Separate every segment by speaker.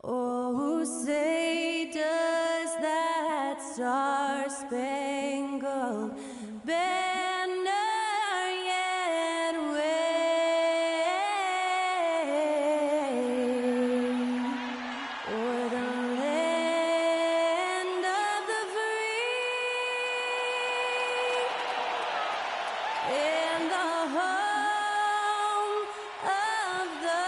Speaker 1: Oh, say does that star-spangled banner yet wave o'er the land of the free and the home of the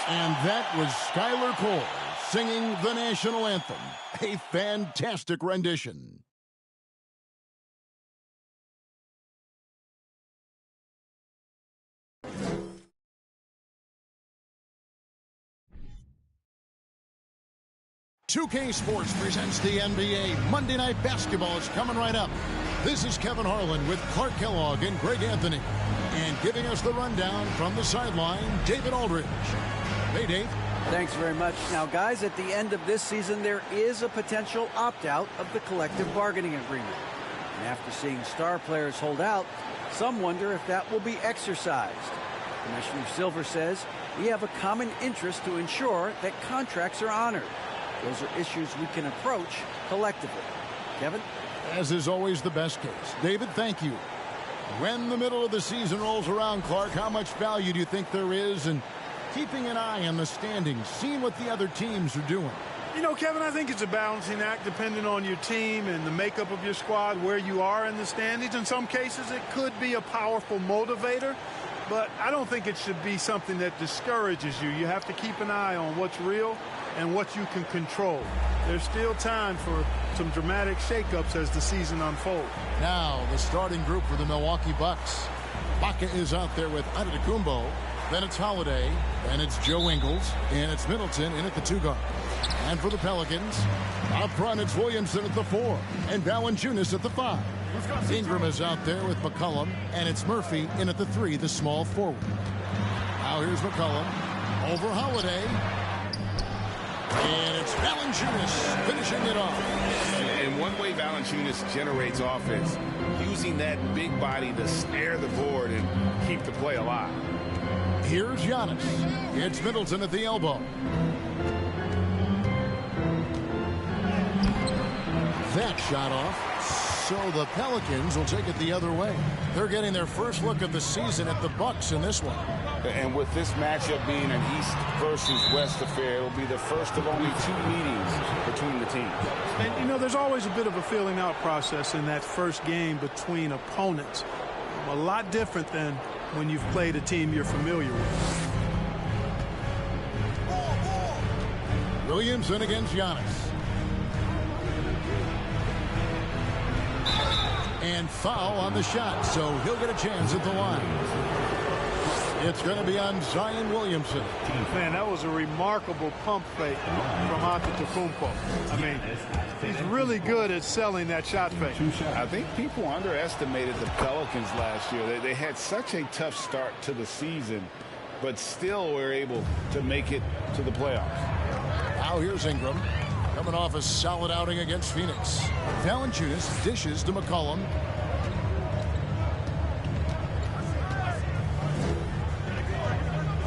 Speaker 2: And that was Skylar Cole singing the national anthem. A fantastic rendition. "2K Sports presents the NBA. Monday Night Basketball is coming right up. This is Kevin Harlan with Clark Kellogg and Greg Anthony. And giving us the rundown from the sideline, David Aldridge. Hey, Dave.
Speaker 3: Thanks very much. Now, guys, at the end of this season, there is a potential opt-out of the collective bargaining agreement. And after seeing star players hold out, some wonder if that will be exercised. Commissioner Silver says we have a common interest to ensure that contracts are honored. Those are issues we can approach collectively. Kevin?
Speaker 2: As is always the best case. David, thank you. When the middle of the season rolls around, Clark, how much value do you think there is in keeping an eye on the standings, seeing what the other teams are doing?
Speaker 4: You know, Kevin, I think it's a balancing act depending on your team and the makeup of your squad, where you are in the standings. In some cases, it could be a powerful motivator, but I don't think it should be something that discourages you. You have to keep an eye on what's real and what you can control. There's still time for some dramatic shakeups as the season unfolds.
Speaker 2: Now, the starting group for the Milwaukee Bucks. Baca is out there with Antetokounmpo. Then it's Holiday, and it's Joe Ingles, and it's Middleton in at the 2 guard. And for the Pelicans, up front it's Williamson at the 4, and Valanciunas at the 5. Ingram is out there with McCollum, and it's Murphy in at the 3, the small forward. Now here's McCollum over Holiday, and it's Valanciunas finishing it off.
Speaker 5: And one way Valanciunas generates offense, using that big body to snare the board and keep the play alive.
Speaker 2: Here's Giannis. It's Middleton at the elbow. That shot off. So the Pelicans will take it the other way. They're getting their first look of the season at the Bucks in this one.
Speaker 5: And with this matchup being an East versus West affair, it'll be the first of only 2 meetings between the teams.
Speaker 4: And, you know, there's always a bit of a filling out process in that first game between opponents. A lot different than when you've played a team you're familiar with.
Speaker 2: Williamson against Giannis. And foul on the shot, so he'll get a chance at the line. It's going to be on Zion Williamson.
Speaker 4: Man, that was a remarkable pump fake from Antetokounmpo. I mean, he's really good at selling that shot fake.
Speaker 5: I think people underestimated the Pelicans last year. They had such a tough start to the season, but still were able to make it to the playoffs.
Speaker 2: Now here's Ingram, coming off a solid outing against Phoenix. Valanciunas dishes to McCollum.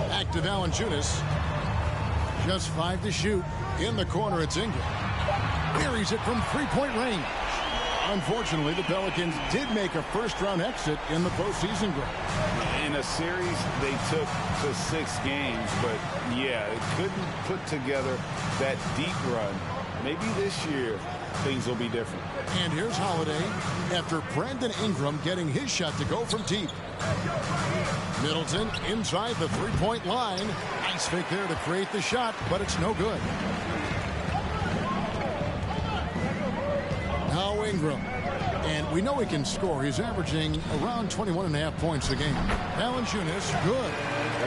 Speaker 2: Back to Valanciunas. Just 5 to shoot. In the corner, it's Ingram. Buries it from 3-point range. Unfortunately, the Pelicans did make a first-round exit in the postseason group.
Speaker 5: In a series, they took to 6 games, but yeah, it couldn't put together that deep run. Maybe this year, things will be different.
Speaker 2: And here's Holiday after Brandon Ingram getting his shot to go from deep. Middleton inside the 3-point line. Nice fake there to create the shot, but it's no good. Now Ingram. And we know he can score. He's averaging around 21.5 points a game. Valanciunas, good.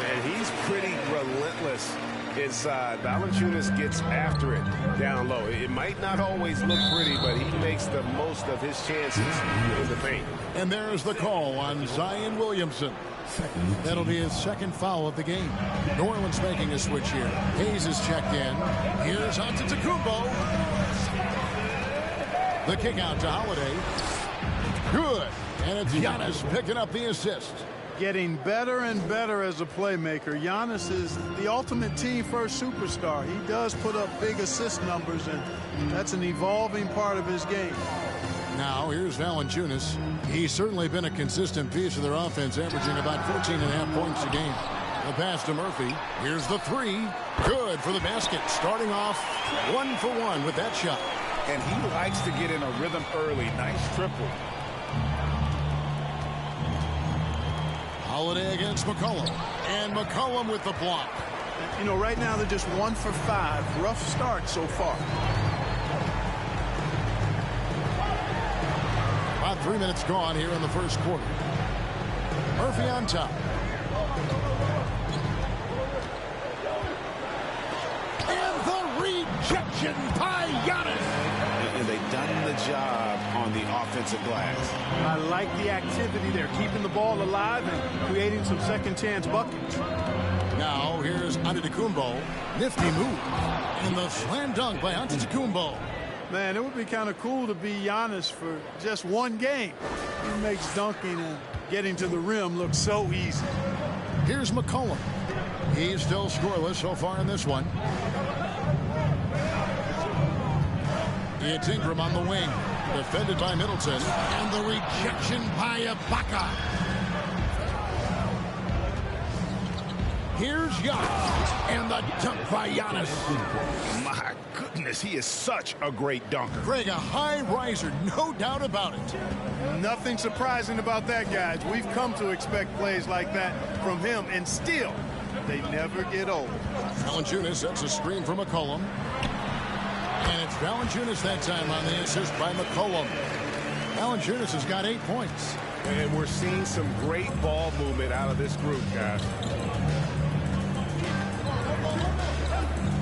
Speaker 5: And he's pretty relentless inside. Valanciunas gets after it down low. It might not always look pretty, but he makes the most of his chances in the paint.
Speaker 2: And there's the call on Zion Williamson. That'll be his second foul of the game. New Orleans making a switch here. Hayes is checked in. Here's Antetokounmpo. The kick out to Holiday. Good. And it's Giannis picking up the assist.
Speaker 4: Getting better and better as a playmaker. Giannis is the ultimate team-first superstar. He does put up big assist numbers, and that's an evolving part of his game.
Speaker 2: Now, here's Valanciunas. He's certainly been a consistent piece of their offense, averaging about 14.5 points a game. The pass to Murphy. Here's the three. Good for the basket. Starting off 1 for 1 with that shot.
Speaker 6: And he likes to get in a rhythm early. Nice triple.
Speaker 2: Holiday against McCollum. And McCollum with the block.
Speaker 4: You know, right now they're just 1 for 5. Rough start so far.
Speaker 2: About 3 minutes gone here in the first quarter. Murphy on top. And the rejection by Giannis.
Speaker 6: And they've done the job on the offensive glass.
Speaker 4: I like the activity there, keeping the ball alive and creating some second-chance buckets.
Speaker 2: Now here's Antetokounmpo. Nifty move. And the slam dunk by Antetokounmpo.
Speaker 4: Man, it would be kind of cool to be Giannis for just one game. He makes dunking and getting to the rim look so easy.
Speaker 2: Here's McCollum. He's still scoreless so far in this one. It's Ingram on the wing. Defended by Middleton. And the rejection by Ibaka. Here's Giannis. And the dunk by Giannis.
Speaker 6: My goodness, he is such a great dunker.
Speaker 2: Greg, a high riser, no doubt about it.
Speaker 4: Nothing surprising about that, guys. We've come to expect plays like that from him, and still, they never get old.
Speaker 2: Valanciunas sets a screen for McCollum. And it's Valanciunas that time on the assist by McCollum. Valanciunas has got 8 points.
Speaker 5: And we're seeing some great ball movement out of this group, guys.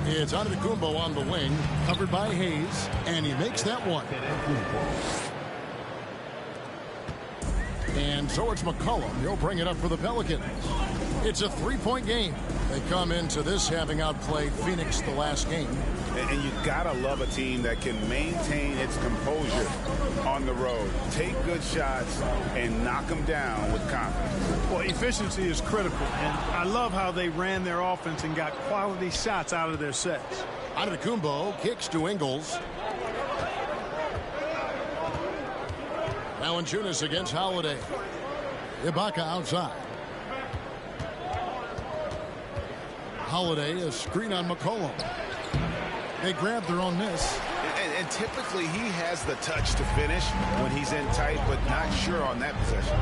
Speaker 2: It's Antetokounmpo on the wing, covered by Hayes, and he makes that one. And so it's McCollum. He'll bring it up for the Pelicans. It's a 3-point game. They come into this having outplayed Phoenix the last game.
Speaker 6: And you gotta love a team that can maintain its composure on the road, take good shots, and knock them down with confidence.
Speaker 4: Well, efficiency is critical, and I love how they ran their offense and got quality shots out of their sets.
Speaker 2: Antetokounmpo kicks to Ingles. Valanciunas against Holiday. Ibaka outside. Holiday, a screen on McCollum. They grab their own miss.
Speaker 6: And typically he has the touch to finish when he's in tight, but not sure on that possession.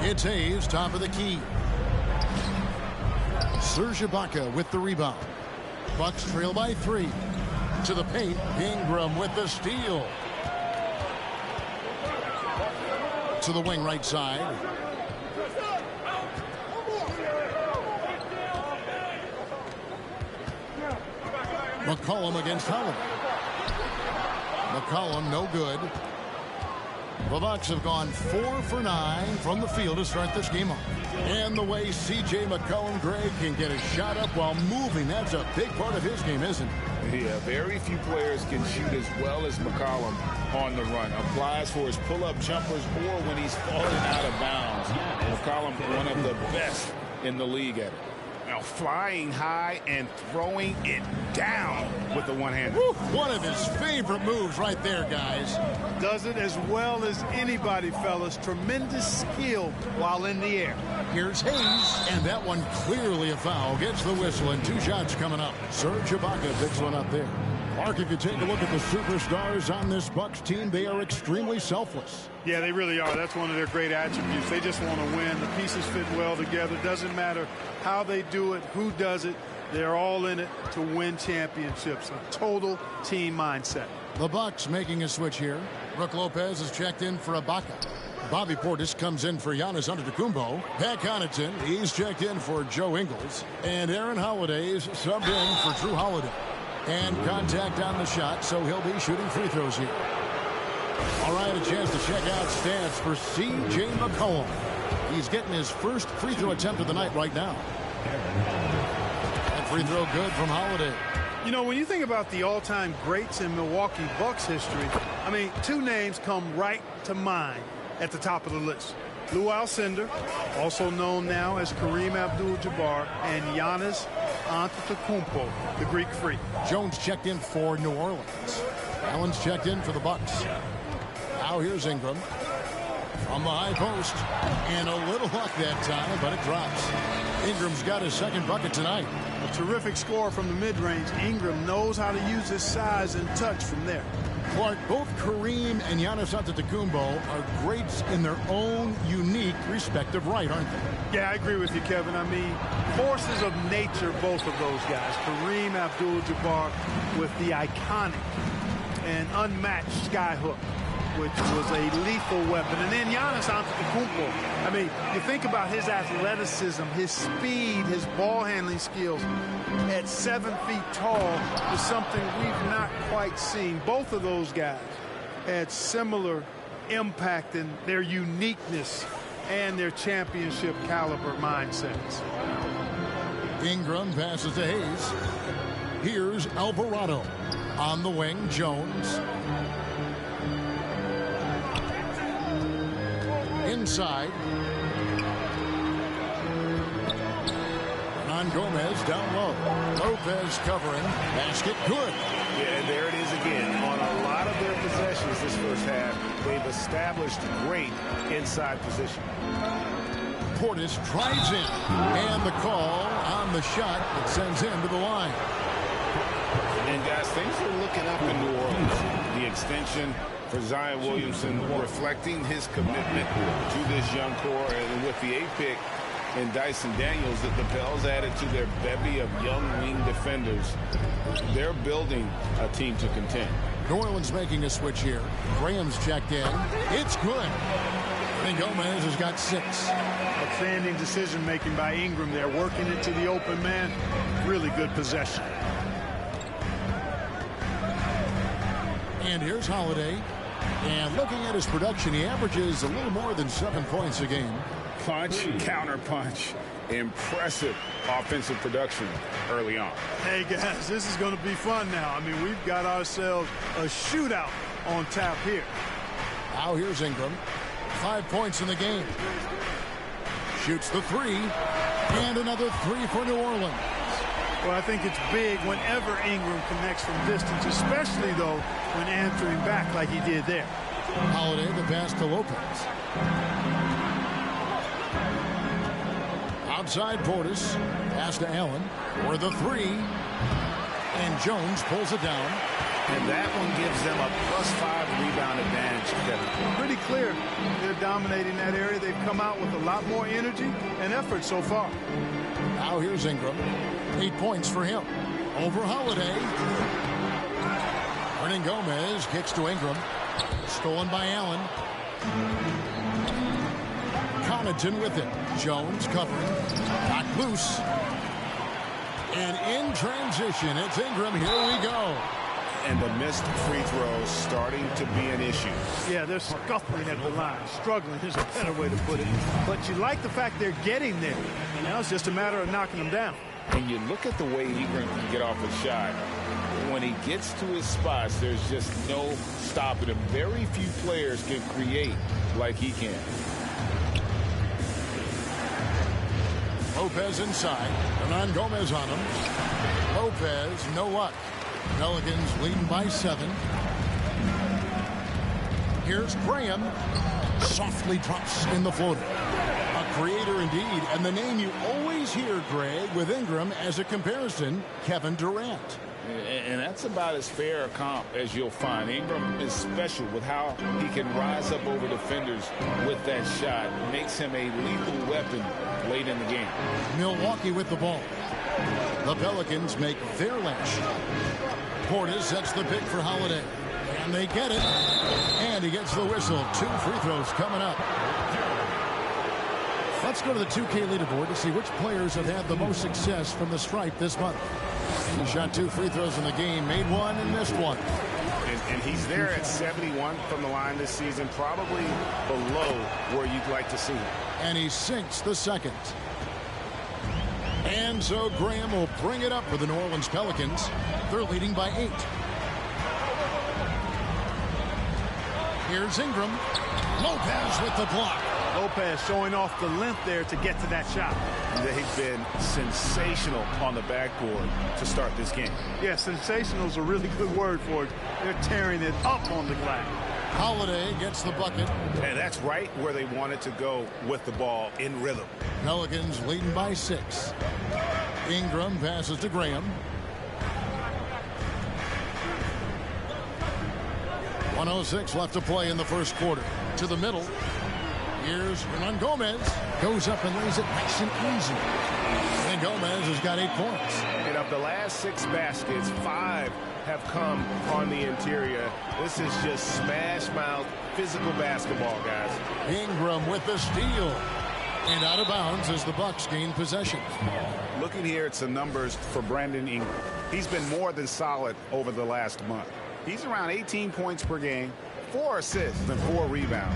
Speaker 2: It's Hayes, top of the key. Serge Ibaka with the rebound. Bucks trail by 3. To the paint, Ingram with the steal. To the wing right side. McCollum against Holiday. McCollum no good. The Bucks have gone 4 for 9 from the field to start this game off. And the way C.J. McCollum, Greg, can get a shot up while moving, that's a big part of his game, isn't it?
Speaker 6: Yeah, very few players can shoot as well as McCollum on the run. Applies for his pull-up jumpers or when he's falling out of bounds. McCollum, one of the best in the league at it. Now flying high and throwing it down with the one-hander.
Speaker 2: One of his favorite moves right there, guys.
Speaker 4: Does it as well as anybody, fellas. Tremendous skill while in the air.
Speaker 2: Here's Hayes, and that one clearly a foul. Gets the whistle, and 2 shots coming up. Serge Ibaka picks one up there. Mark, if you take a look at the superstars on this Bucks team, they are extremely selfless.
Speaker 4: Yeah, they really are. That's one of their great attributes. They just want to win. The pieces fit well together. Doesn't matter how they do it, who does it. They're all in it to win championships. A total team mindset.
Speaker 2: The Bucks making a switch here. Brook Lopez is checked in for Ibaka. Bobby Portis comes in for Giannis Antetokounmpo. Pat Connaughton, he's checked in for Joe Ingles. And Aaron Holiday's subbed in for Drew Holiday. And contact on the shot, so he'll be shooting free throws here. All right, a chance to check out stats for C.J. McCollum. He's getting his first free throw attempt of the night right now. That free throw good from Holiday.
Speaker 4: You know, when you think about the all-time greats in Milwaukee Bucks history, I mean, 2 names come right to mind. at the top of the list. Lou Alcindor, also known now as Kareem Abdul-Jabbar, and Giannis Antetokounmpo, the Greek Freak.
Speaker 2: Jones checked in for New Orleans. Allen's checked in for the Bucks. Now here's Ingram from the high post, and a little luck that time, but it drops. Ingram's got his second bucket tonight.
Speaker 4: A terrific score from the mid-range. Ingram knows how to use his size and touch from there.
Speaker 2: Clark, both Kareem and Giannis Antetokounmpo are greats in their own unique respective right, aren't they?
Speaker 4: Yeah, I agree with you, Kevin. I mean, forces of nature, both of those guys. Kareem Abdul-Jabbar with the iconic and unmatched skyhook, which was a lethal weapon. And then Giannis Antetokounmpo. I mean, you think about his athleticism, his speed, his ball handling skills at 7 feet tall is something we've not quite seen. Both of those guys had similar impact in their uniqueness and their championship caliber mindsets.
Speaker 2: Ingram passes to Hayes. Here's Alvarado on the wing. Jones inside. On Gomez down low. Lopez covering. Basket good.
Speaker 5: Yeah, and there it is again. On a lot of their possessions this first half, they've established great inside position.
Speaker 2: Portis drives in. And the call on the shot that sends him to the line.
Speaker 6: And guys, things are looking up in New Orleans. The extension for Zion Williamson reflecting his commitment to this young core, and with the 8th pick and Dyson Daniels, that the Pels added to their bevy of young wing defenders. They're building a team to contend.
Speaker 2: New Orleans making a switch here. Graham's checked in. It's good. And Gomez has got 6.
Speaker 4: Outstanding decision-making by Ingram there, working it to the open man. Really good possession.
Speaker 2: And here's Holiday. And looking at his production, he averages a little more than 7 points a game.
Speaker 6: Punch, counter punch. Impressive offensive production early on.
Speaker 4: Hey, guys, this is going to be fun now. I mean, we've got ourselves a shootout on tap here.
Speaker 2: Now here's Ingram. 5 points in the game. Shoots the 3. And another 3 for New Orleans.
Speaker 4: Well, I think it's big whenever Ingram connects from distance, especially, though, when answering back like he did there.
Speaker 2: Holiday, the pass to Lopez. Outside Portis. Pass to Allen. For the 3. And Jones pulls it down.
Speaker 5: And that one gives them a +5 rebound advantage, Kevin.
Speaker 4: Pretty clear they're dominating that area. They've come out with a lot more energy and effort so far.
Speaker 2: Now here's Ingram. 8 points for him. Over Holiday. Hernan Gomez kicks to Ingram. Stolen by Allen. Connaughton with it. Jones covering. Knocked loose. And in transition, it's Ingram. Here we go.
Speaker 5: And the missed free throws starting to be an issue.
Speaker 4: Yeah, they're scuffling at the line. Struggling is a better way to put it. But you like the fact they're getting there. Now it's just a matter of knocking them down.
Speaker 6: And you look at the way Ingram can get off a shot. When he gets to his spots, there's just no stopping him. Very few players can create like he can.
Speaker 2: Lopez inside. Hernan Gomez on him. Lopez, no luck. Pelicans leading by 7. Here's Graham. Softly drops in the floater. A creator indeed. And the name you always hear, Greg, with Ingram as a comparison, Kevin Durant.
Speaker 6: And that's about as fair a comp as you'll find. Ingram is special with how he can rise up over defenders with that shot. It makes him a lethal weapon late in the game.
Speaker 2: Milwaukee with the ball. The Pelicans make their last shot. Portis sets the pick for Holiday. And they get it. And he gets the whistle. 2 free throws coming up. Let's go to the 2K leaderboard to see which players have had the most success from the stripe this month. He shot 2 free throws in the game, made 1 and missed 1.
Speaker 5: And he's there at 71 from the line this season, probably below where you'd like to see him.
Speaker 2: And he sinks the second. And so Graham will bring it up for the New Orleans Pelicans. They're leading by 8. Here's Ingram. Lopez with the block.
Speaker 4: Lopez showing off the length there to get to that shot.
Speaker 5: They've been sensational on the backboard to start this game.
Speaker 4: Yeah, sensational is a really good word for it. They're tearing it up on the glass.
Speaker 2: Holiday gets the bucket.
Speaker 5: And that's right where they wanted to go with the ball in rhythm.
Speaker 2: Pelicans leading by 6. Ingram passes to Graham. 1:06 left to play in the first quarter. To the middle. Here's Hernan Gomez. Goes up and lays it nice and easy. And Gomez has got 8 points.
Speaker 5: And of the last 6 baskets, 5 have come on the interior. This is just smash-mouth physical basketball, guys.
Speaker 2: Ingram with the steal. And out of bounds as the Bucks gain possession.
Speaker 6: Looking here at some numbers for Brandon Ingram. He's been more than solid over the last month. He's around 18 points per game, 4 assists, and 4 rebounds.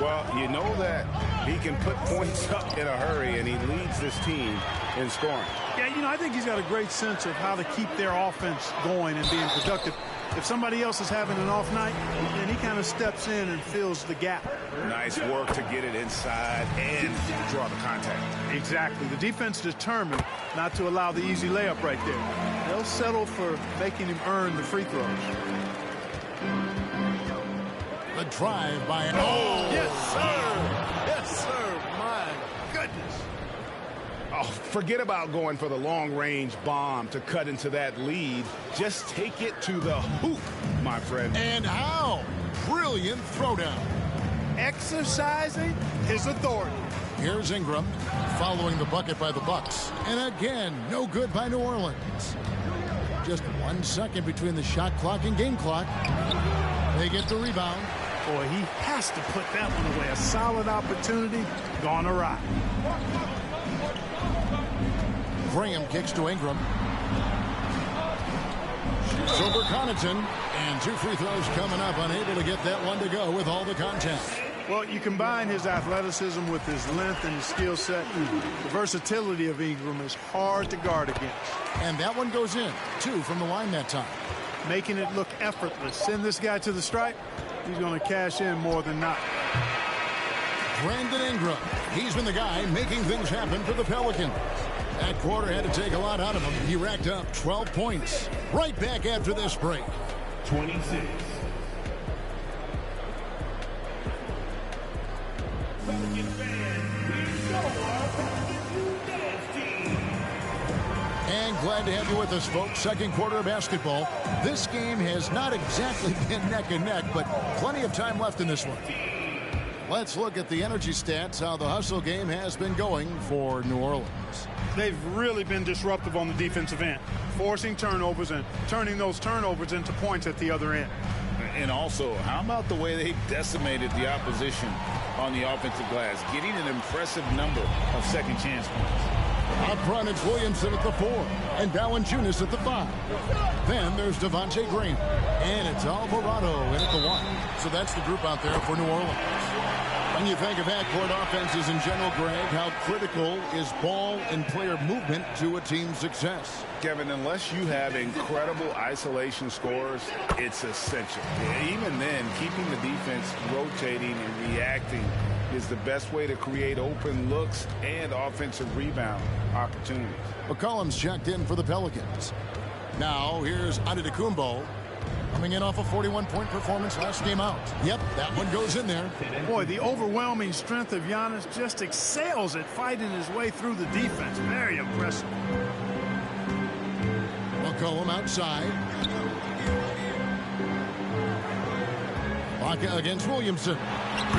Speaker 5: Well, you know that he can put points up in a hurry, and he leads this team in scoring.
Speaker 4: Yeah, you know, I think he's got a great sense of how to keep their offense going and being productive. If somebody else is having an off night, then he kind of steps in and fills the gap.
Speaker 5: Nice work to get it inside and draw the contact.
Speaker 4: Exactly. The defense determined not to allow the easy layup right there. They'll settle for making him earn the free throws.
Speaker 2: The drive by...
Speaker 4: Oh, yes, sir. Yes, sir. My goodness.
Speaker 5: Oh, forget about going for the long-range bomb to cut into that lead. Just take it to the hoop, my friend.
Speaker 2: And how? Brilliant throwdown.
Speaker 4: Exercising his authority.
Speaker 2: Here's Ingram following the bucket by the Bucks. And again, no good by New Orleans. Just 1 second between the shot clock and game clock. They get the rebound.
Speaker 4: Boy, he has to put that one away. A solid opportunity gone awry.
Speaker 2: Graham kicks to Ingram. Shoots over Connaughton. And 2 free throws coming up. Unable to get that one to go with all the contact.
Speaker 4: Well, you combine his athleticism with his length and his skill set. The versatility of Ingram is hard to guard against.
Speaker 2: And that one goes in. 2 from the line that time.
Speaker 4: Making it look effortless. Send this guy to the stripe. He's going to cash in more than not.
Speaker 2: Brandon Ingram. He's been the guy making things happen for the Pelicans. That quarter had to take a lot out of him. He racked up 12 points. Right back after this break.
Speaker 7: 26.
Speaker 2: And glad to have you with us, folks. Second quarter of basketball. This game has not exactly been neck and neck, but plenty of time left in this one. Let's look at the energy stats, how the hustle game has been going for New Orleans.
Speaker 4: They've really been disruptive on the defensive end, forcing turnovers and turning those turnovers into points at the other end.
Speaker 6: And also, how about the way they decimated the opposition on the offensive glass, getting an impressive number of second chance points.
Speaker 2: Up front, it's Williamson at the 4 and Valanciunas at the 5. Then there's Devontae Graham, and it's Alvarado in at the 1. So that's the group out there for New Orleans. When you think of backcourt offenses in general, Greg, how critical is ball and player movement to a team's success?
Speaker 5: Kevin, unless you have incredible isolation scores, it's essential. Even then, keeping the defense rotating and reacting is the best way to create open looks and offensive rebound opportunities.
Speaker 2: McCollum's checked in for the Pelicans. Now, here's Antetokounmpo. Coming in off a 41-point performance last game out. Yep, that one goes in there.
Speaker 4: Boy, the overwhelming strength of Giannis just excels at fighting his way through the defense. Very impressive.
Speaker 2: McCollum outside. Baca against Williamson.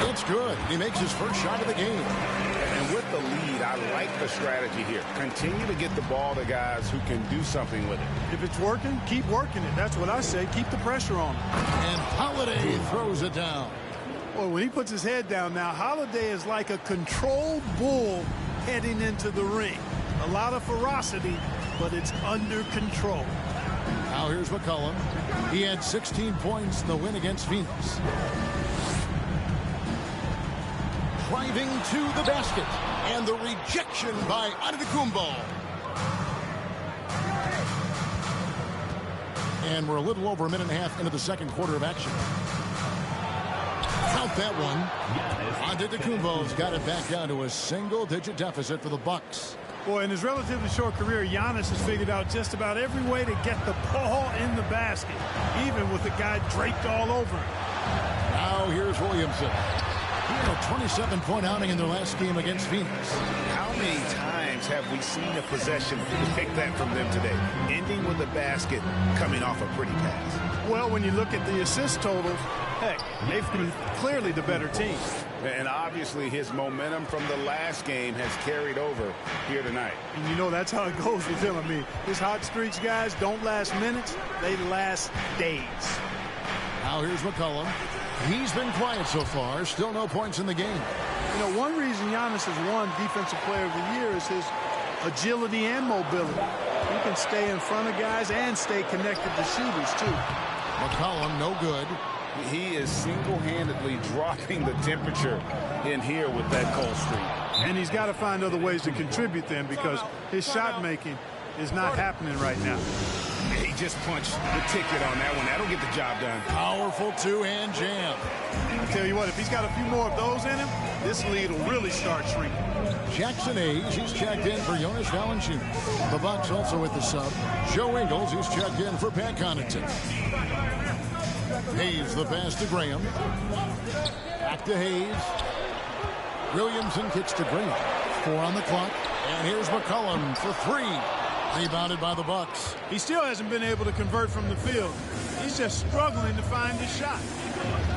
Speaker 2: It's good. He makes his first shot of the game.
Speaker 5: And with the lead, I like the strategy here. Continue to get the ball to guys who can do something with it.
Speaker 4: If it's working, keep working it. That's what I say. Keep the pressure on him.
Speaker 2: And Holiday throws it down.
Speaker 4: Well, when he puts his head down now, Holiday is like a controlled bull heading into the ring. A lot of ferocity, but it's under control.
Speaker 2: Now here's McCollum. He had 16 points in the win against Phoenix. Driving to the basket. And the rejection by Antetokounmpo. And we're a little over a minute and a half into the second quarter of action. Count with that one. Antetokounmpo's got it back down to a single-digit deficit for the Bucks.
Speaker 4: Boy, in his relatively short career, Giannis has figured out just about every way to get the ball in the basket, even with the guy draped all over him.
Speaker 2: Now here's Williamson. He had a 27-point outing in their last game against Phoenix.
Speaker 5: How many times have we seen a possession pick that from them today? Ending with a basket, coming off a pretty pass.
Speaker 4: Well, when you look at the assist totals, heck, they've been clearly the better team.
Speaker 5: And obviously his momentum from the last game has carried over here tonight.
Speaker 4: And you know that's how it goes with him. I mean, his hot streaks, guys, don't last minutes. They last days.
Speaker 2: Now here's McCollum. He's been quiet so far. Still no points in the game.
Speaker 4: You know, one reason Giannis has won Defensive Player of the Year is his agility and mobility. He can stay in front of guys and stay connected to shooters, too.
Speaker 2: McCollum, no good.
Speaker 5: He is single-handedly dropping the temperature in here with that cold streak.
Speaker 4: And he's got to find other ways to contribute then, because his shot making is not happening right now.
Speaker 5: He just punched the ticket on that one. That'll get the job done.
Speaker 2: Powerful two-hand jam.
Speaker 4: I tell you what, if he's got a few more of those in him, this lead will really start shrinking.
Speaker 2: Jackson Hayes, he's checked in for Jonas Valanciunas. The Bucks also with the sub. Joe Ingles, he's checked in for Pat Connaughton. Hayes, the pass to Graham. Back to Hayes. Williamson kicks to Graham. 4 on the clock. And here's McCollum for 3. Rebounded by the Bucks.
Speaker 4: He still hasn't been able to convert from the field. He's just struggling to find his shot.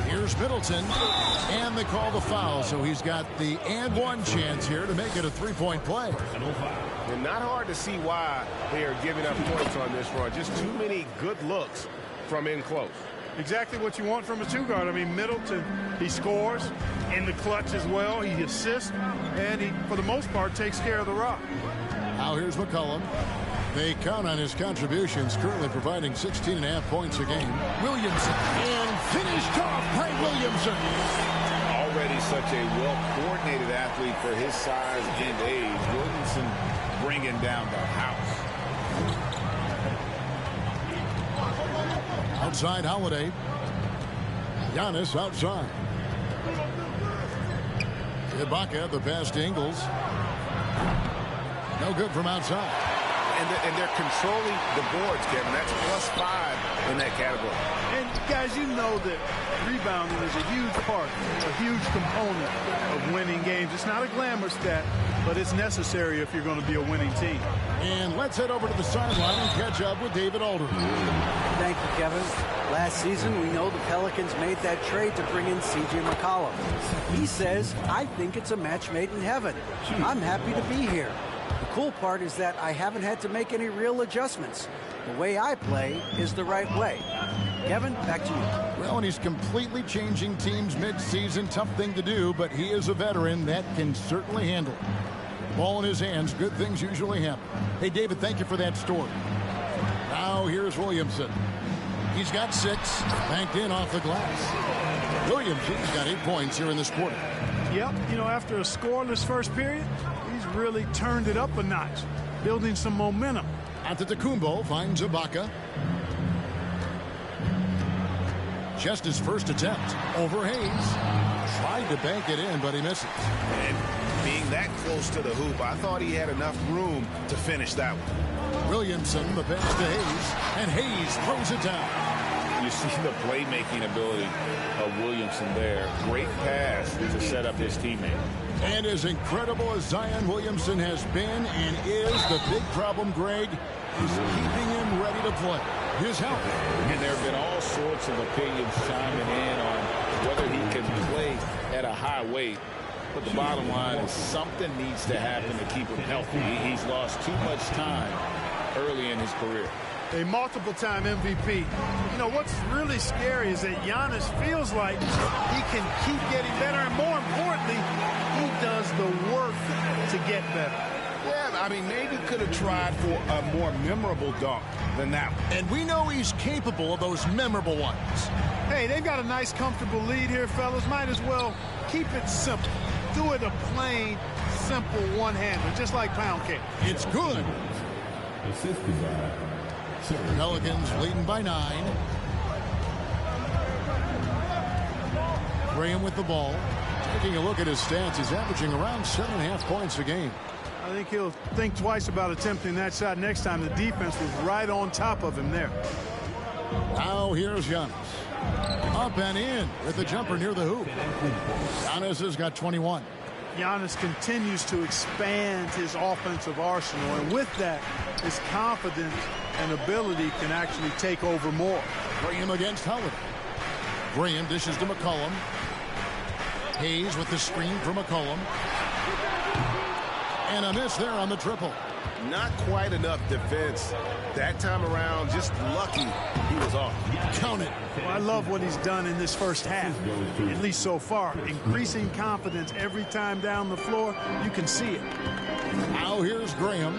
Speaker 2: Here's Middleton. And they call the foul, so he's got the and one chance here to make it a 3-point play.
Speaker 7: And not hard to see why they are giving up points on this run. Just too many good looks from in close.
Speaker 4: Exactly what you want from a two-guard. I mean, Middleton, he scores in the clutch as well. He assists, and he, for the most part, takes care of the rock.
Speaker 2: Now here's McCollum. They count on his contributions, currently providing 16.5 points a game. Williamson, and finished off by Williamson.
Speaker 5: Already such a well-coordinated athlete for his size and age. Williamson bringing down the house.
Speaker 2: Outside Holiday. Giannis outside. Ibaka, the pass to Ingles. No good from outside.
Speaker 7: And they're controlling the boards, Kevin. That's +5 in that category.
Speaker 4: And, guys, you know that rebounding is a huge part, a huge component of winning games. It's not a glamour stat, but it's necessary if you're going to be a winning team.
Speaker 2: And let's head over to the sideline and catch up with David Alder.
Speaker 3: Thank you, Kevin. Last season, we know the Pelicans made that trade to bring in C.J. McCollum. He says, I think it's a match made in heaven. I'm happy to be here. The cool part is that I haven't had to make any real adjustments. The way I play is the right way. Kevin, back to you.
Speaker 2: Well, and he's completely changing teams mid-season. Tough thing to do, but he is a veteran that can certainly handle it. Ball in his hands. Good things usually happen. Hey, David, thank you for that story. Now here's Williamson. He's got 6, banked in off the glass. Williamson's got 8 points here in this quarter.
Speaker 4: Yep, you know, after a scoreless first period, he's really turned it up a notch, building some momentum.
Speaker 2: Antetokounmpo finds Ibaka. Just his first attempt over Hayes. Tried to bank it in, but he misses.
Speaker 5: And being that close to the hoop, I thought he had enough room to finish that one.
Speaker 2: Williamson, the pass to Hayes, and Hayes throws it down.
Speaker 5: You see the playmaking ability of Williamson there. Great pass to set up his teammate.
Speaker 2: And as incredible as Zion Williamson has been and is, the big problem, Greg, is keeping him ready to play. His health.
Speaker 5: And there have been all sorts of opinions chiming in on whether he can play at a high weight. But the bottom line is something needs to happen to keep him healthy. He's lost too much time early in his career.
Speaker 4: A multiple-time MVP. You know, what's really scary is that Giannis feels like he can keep getting better, and more importantly, he does the work to get better.
Speaker 5: Yeah, I mean, maybe could have tried for a more memorable dunk than that one.
Speaker 2: And we know he's capable of those memorable ones.
Speaker 4: Hey, they've got a nice, comfortable lead here, fellas. Might as well keep it simple. Do it a plain, simple one-hander, just like pound cake.
Speaker 2: It's good. Pelicans leading by 9. Graham with the ball. Taking a look at his stats, he's averaging around 7.5 points a game.
Speaker 4: I think he'll think twice about attempting that shot next time. The defense was right on top of him there.
Speaker 2: Now here's Giannis. Up and in with the jumper near the hoop. Giannis has got 21.
Speaker 4: Giannis continues to expand his offensive arsenal, and with that, his confidence and ability can actually take over more.
Speaker 2: Graham against Holiday. Graham dishes to McCollum. Hayes with the screen for McCollum. And a miss there on the triple.
Speaker 7: Not quite enough defense that time around. Just lucky he was off.
Speaker 2: Count it.
Speaker 4: Well, I love what he's done in this first half, at least so far. Increasing confidence every time down the floor. You can see it.
Speaker 2: Now here's Graham.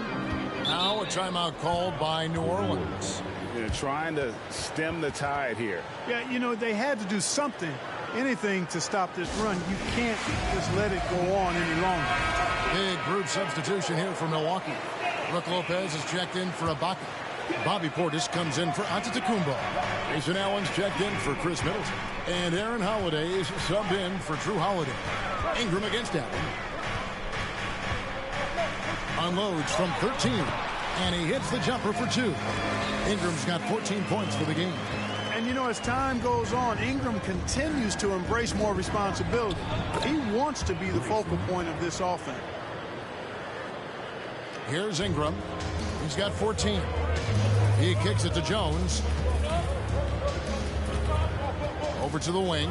Speaker 2: Now a timeout called by New Orleans.
Speaker 5: They're trying to stem the tide here.
Speaker 4: Yeah, you know, they had to do something, anything to stop this run. You can't just let it go on any longer.
Speaker 2: Big group substitution here for Milwaukee. Brook Lopez is checked in for Ibaka. Bobby Portis comes in for Antetokounmpo. Jason Allen's checked in for Chris Middleton. And Aaron Holiday is subbed in for Drew Holiday. Ingram against Allen. Unloads from 13. And he hits the jumper for 2. Ingram's got 14 points for the game.
Speaker 4: And, you know, as time goes on, Ingram continues to embrace more responsibility. He wants to be the focal point of this offense.
Speaker 2: Here's Ingram. He's got 14. He kicks it to Jones. Over to the wing.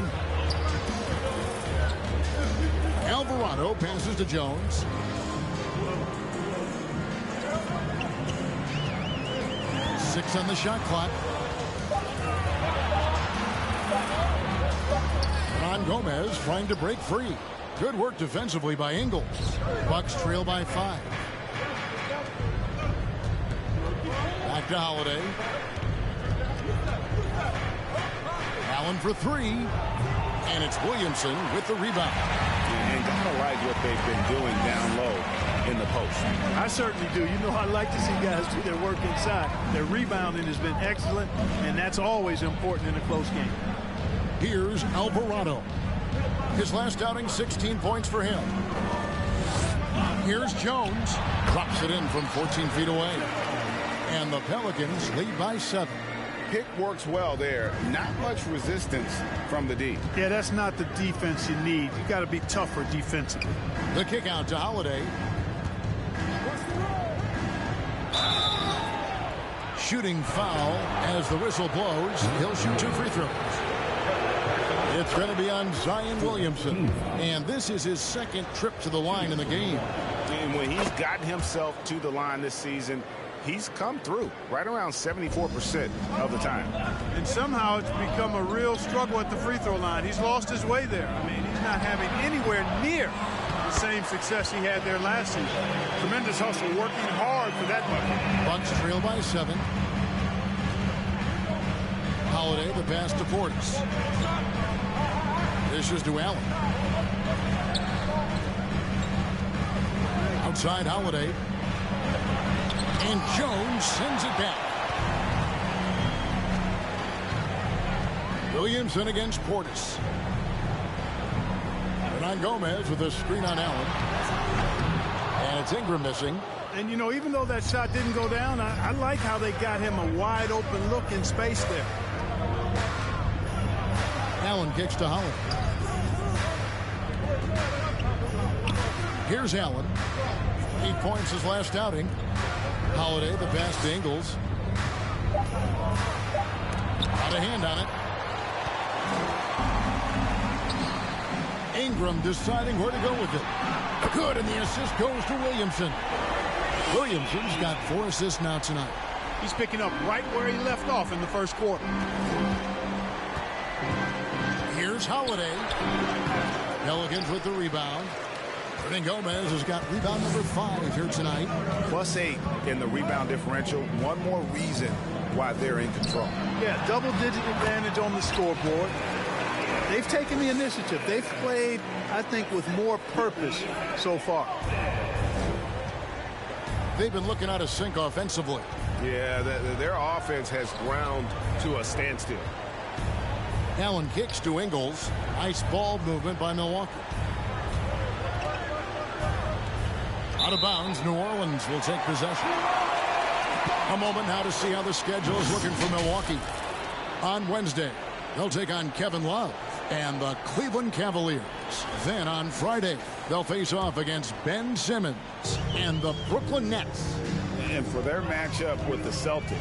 Speaker 2: Alvarado passes to Jones. Six on the shot clock. Ron Gomez trying to break free. Good work defensively by Ingles. Bucks trail by 5. Back to Holiday. Allen for 3. And it's Williamson with the rebound.
Speaker 5: And gotta like what they've been doing down low in the post.
Speaker 4: I certainly do. You know, I like to see guys do their work inside. Their rebounding has been excellent, and that's always important in a close game.
Speaker 2: Here's Alvarado. His last outing, 16 points for him. Here's Jones. Drops it in from 14 feet away. And the Pelicans lead by 7.
Speaker 5: Pick works well there. Not much resistance from the D.
Speaker 4: Yeah, that's not the defense you need. You got to be tougher defensively.
Speaker 2: The kick out to Holiday. Shooting foul as the whistle blows. He'll shoot 2 free throws. It's going to be on Zion Williamson. And this is his second trip to the line in the game.
Speaker 5: And when he's gotten himself to the line this season, he's come through right around 74% of the time.
Speaker 4: And somehow it's become a real struggle at the free throw line. He's lost his way there. I mean, he's not having anywhere near the same success he had there last season. Tremendous hustle, working hard for that bucket.
Speaker 2: Bucks trail by 7. Holiday, the pass to Portis. Dishes to Allen. Outside Holiday. And Jones sends it back. Williamson against Portis. Hernan Gomez with a screen on Allen. And it's Ingram missing.
Speaker 4: And, you know, even though that shot didn't go down, I like how they got him a wide open look in space there.
Speaker 2: Allen kicks to Holiday. Here's Allen. 8 points his last outing. Holiday, the pass to Ingles. Got a hand on it. Ingram deciding where to go with it. Good, and the assist goes to Williamson. Williamson's got 4 assists now tonight.
Speaker 4: He's picking up right where he left off in the first quarter.
Speaker 2: Here's Holiday. Pelicans with the rebound. Hernan Gomez has got rebound number 5 here tonight.
Speaker 5: +8 in the rebound differential. One more reason why they're in control.
Speaker 4: Yeah, double-digit advantage on the scoreboard. They've taken the initiative. They've played, I think, with more purpose so far.
Speaker 2: They've been looking out of sync offensively.
Speaker 7: Yeah, their offense has ground to a standstill.
Speaker 2: Allen kicks to Ingles. Nice ball movement by Milwaukee. Out of bounds, New Orleans will take possession. A moment now to see how the schedule is looking for Milwaukee. On Wednesday, they'll take on Kevin Love and the Cleveland Cavaliers. Then on Friday, they'll face off against Ben Simmons and the Brooklyn Nets.
Speaker 5: And for their matchup with the Celtics,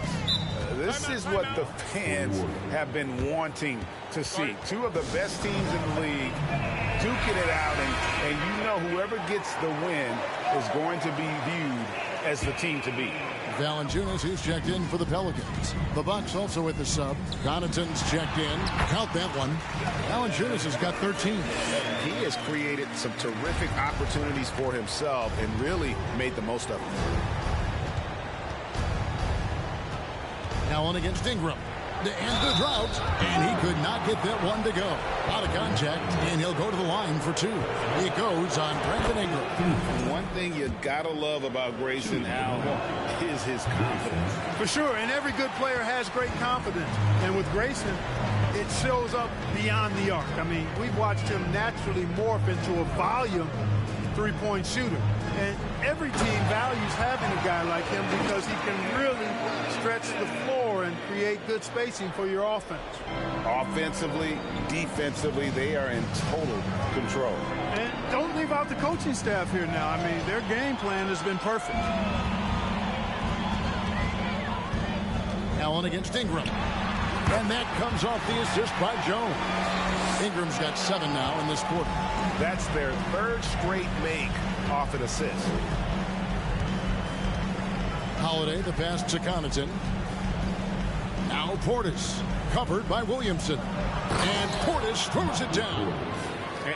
Speaker 5: this is what the fans have been wanting to see. Two of the best teams in the league duking it out, and you know whoever gets the win is going to be viewed as the team to beat.
Speaker 2: Valanciunas, who's checked in for the Pelicans. The Bucks also with the sub. Connaughton's checked in. Count that one. Valanciunas has got 13.
Speaker 7: He has created some terrific opportunities for himself and really made the most of them.
Speaker 2: Allen against Ingram. And the drought. And he could not get that one to go. Out of contact, and he'll go to the line for two. He goes on Brandon Ingram.
Speaker 5: One thing you gotta love about Grayson Allen is his confidence.
Speaker 4: For sure, and every good player has great confidence. And with Grayson, it shows up beyond the arc. I mean, we've watched him naturally morph into a volume three-point shooter. And every team values having a guy like him because he can really stretch the floor and create good spacing for your offense.
Speaker 5: Offensively, defensively, they are in total control.
Speaker 4: And don't leave out the coaching staff here now. I mean, their game plan has been perfect.
Speaker 2: Allen against Ingram. And that comes off the assist by Jones. Ingram's got 7 now in this quarter.
Speaker 7: That's their third straight make off an assist.
Speaker 2: Holiday, the pass to Connaughton. Now Portis, covered by Williamson. And Portis throws it down.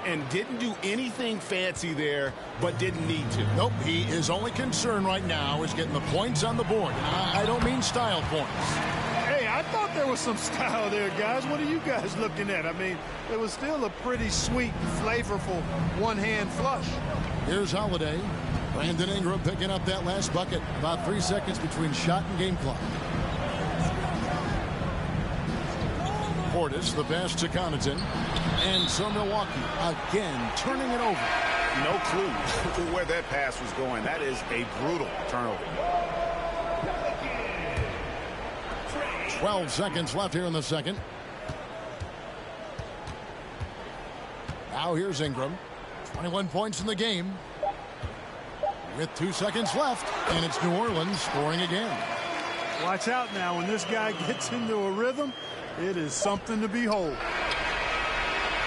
Speaker 7: And didn't do anything fancy there, but didn't need to.
Speaker 2: Nope, his only concern right now is getting the points on the board. I don't mean style points.
Speaker 4: Hey, I thought there was some style there, guys. What are you guys looking at? I mean, it was still a pretty sweet, flavorful one-hand flush.
Speaker 2: Here's Holiday. Brandon Ingram picking up that last bucket. About 3 seconds between shot and game clock. Portis, the pass to Connaughton. And so Milwaukee again turning it over.
Speaker 5: No clue where that pass was going. That is a brutal turnover.
Speaker 2: 12 seconds left here in the second. Now here's Ingram. 21 points in the game. With 2 seconds left, and it's New Orleans scoring again.
Speaker 4: Watch out now. When this guy gets into a rhythm, it is something to behold.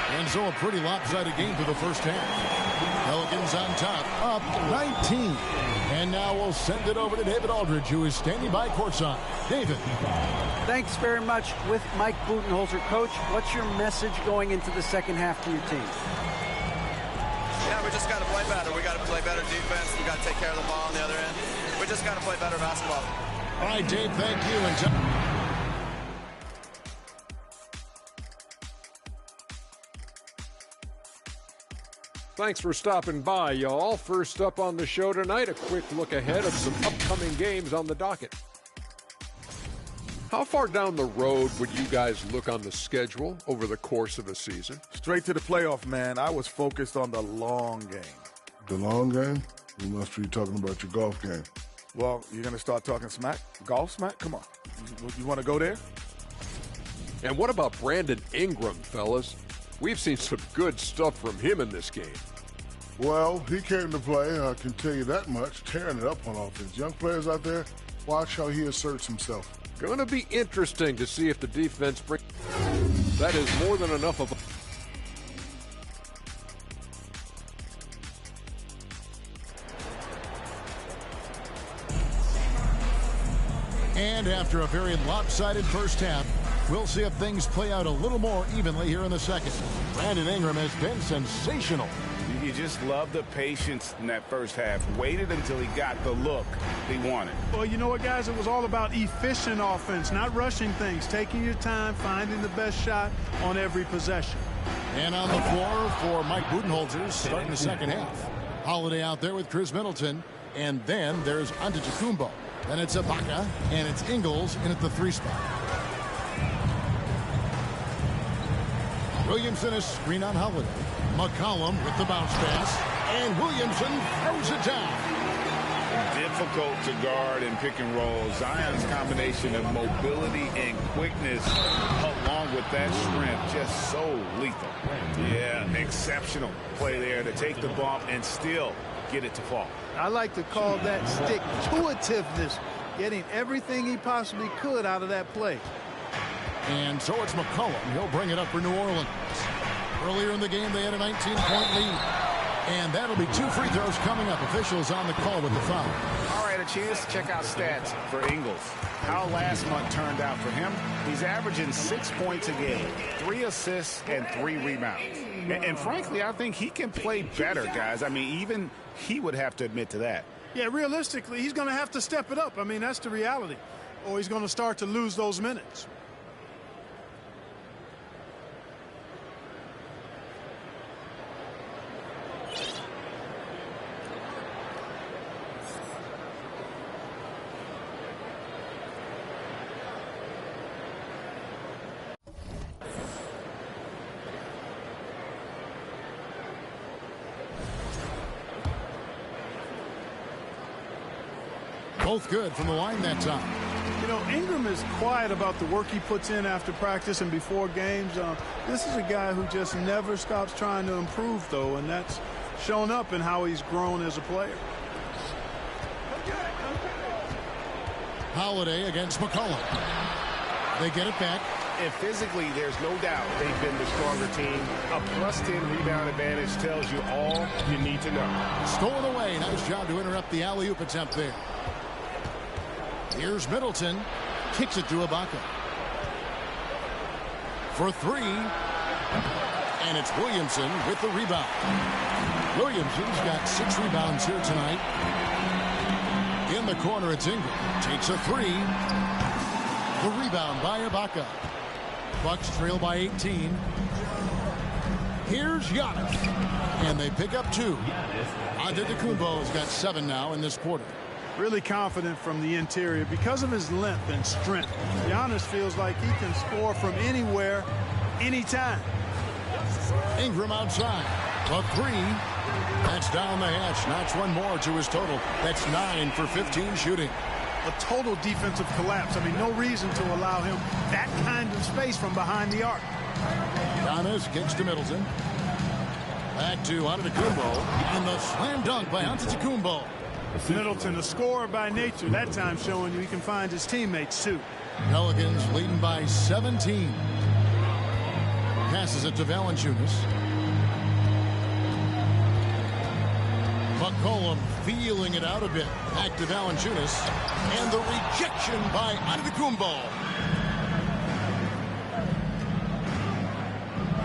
Speaker 2: And so a pretty lopsided game for the first half. Pelicans on top, up 19. And now we'll send it over to David Aldridge, who is standing by courtside. David.
Speaker 3: Thanks very much. With Mike Budenholzer, Coach, what's your message going into the second half to your team?
Speaker 8: Yeah, we just got to play better. We got to play better defense. We got to take care of the ball on the other end. We just got to play better basketball.
Speaker 2: All right, Dave, thank you.
Speaker 9: Thanks for stopping by, y'all. First up on the show tonight, a quick look ahead of some upcoming games on the docket. How far down the road would you guys look on the schedule over the course of a season?
Speaker 10: Straight to the playoff, man. I was focused on the long game.
Speaker 11: The long game? You must be talking about your golf game.
Speaker 10: Well, you're going to start talking smack? Golf smack? Come on. You want to go there?
Speaker 9: And what about Brandon Ingram, fellas? We've seen some good stuff from him in this game.
Speaker 11: Well, he came to play, I can tell you that much, tearing it up on offense. Young players out there, watch how he asserts himself.
Speaker 9: Going to be interesting to see if the defense brings. That is more than enough of a.
Speaker 2: And after a very lopsided first half, we'll see if things play out a little more evenly here in the second. Brandon Ingram has been sensational.
Speaker 5: You just love the patience in that first half. Waited until he got the look he wanted.
Speaker 4: Well, you know what, guys? It was all about efficient offense, not rushing things, taking your time, finding the best shot on every possession.
Speaker 2: And on the floor for Mike Budenholzer starting the second half. Holiday out there with Chris Middleton. And then there's Antetokounmpo. Then it's Ibaka, and it's Ingles in at the 3 spot. Williamson is screen on Holiday. McCollum with the bounce pass. And Williamson throws it down.
Speaker 5: Difficult to guard and pick and roll. Zion's combination of mobility and quickness along with that strength, just so lethal. Yeah, exceptional play there to take the bump and still get it to fall.
Speaker 4: I like to call that stick-to-itiveness, getting everything he possibly could out of that play.
Speaker 2: And so it's McCollum. He'll bring it up for New Orleans. Earlier in the game, they had a 19-point lead. And that'll be 2 free throws coming up. Officials on the call with the foul.
Speaker 5: All right, a chance to check out stats for Ingles. How last month turned out for him. He's averaging 6 points a game, 3 assists, and 3 rebounds. And frankly, I think he can play better, guys. I mean, even he would have to admit to that.
Speaker 4: Yeah, realistically, he's going to have to step it up. I mean, that's the reality. Or he's going to start to lose those minutes.
Speaker 2: Both good from the line that time.
Speaker 4: You know, Ingram is quiet about the work he puts in after practice and before games. This is a guy who just never stops trying to improve, though, and that's shown up in how he's grown as a player.
Speaker 2: Holiday against McCollum. They get it back.
Speaker 7: And physically, there's no doubt they've been the stronger team. A +10 rebound advantage tells you all you need to know.
Speaker 2: Stolen away. Nice job to interrupt the alley-oop attempt there. Here's Middleton. Kicks it to Ibaka. For 3. And it's Williamson with the rebound. Williamson's got 6 rebounds here tonight. In the corner, it's Ingram. Takes a 3. The rebound by Ibaka. Bucks trail by 18. Here's Giannis. And they pick up 2. Antetokounmpo has got 7 now in this quarter.
Speaker 4: Really confident from the interior because of his length and strength. Giannis feels like he can score from anywhere, anytime.
Speaker 2: Ingram outside. A 3. That's down the hatch. Knocks one more to his total. That's 9 for 15 shooting.
Speaker 4: A total defensive collapse. I mean, no reason to allow him that kind of space from behind the arc.
Speaker 2: Giannis kicks to Middleton. Back to Antetokounmpo. And the slam dunk by Antetokounmpo.
Speaker 4: Middleton, a scorer by nature, that time showing you he can find his teammates, too.
Speaker 2: Pelicans leading by 17. Passes it to Valanciunas. McCollum feeling it out a bit. Back to Valanciunas. And the rejection by Antetokounmpo.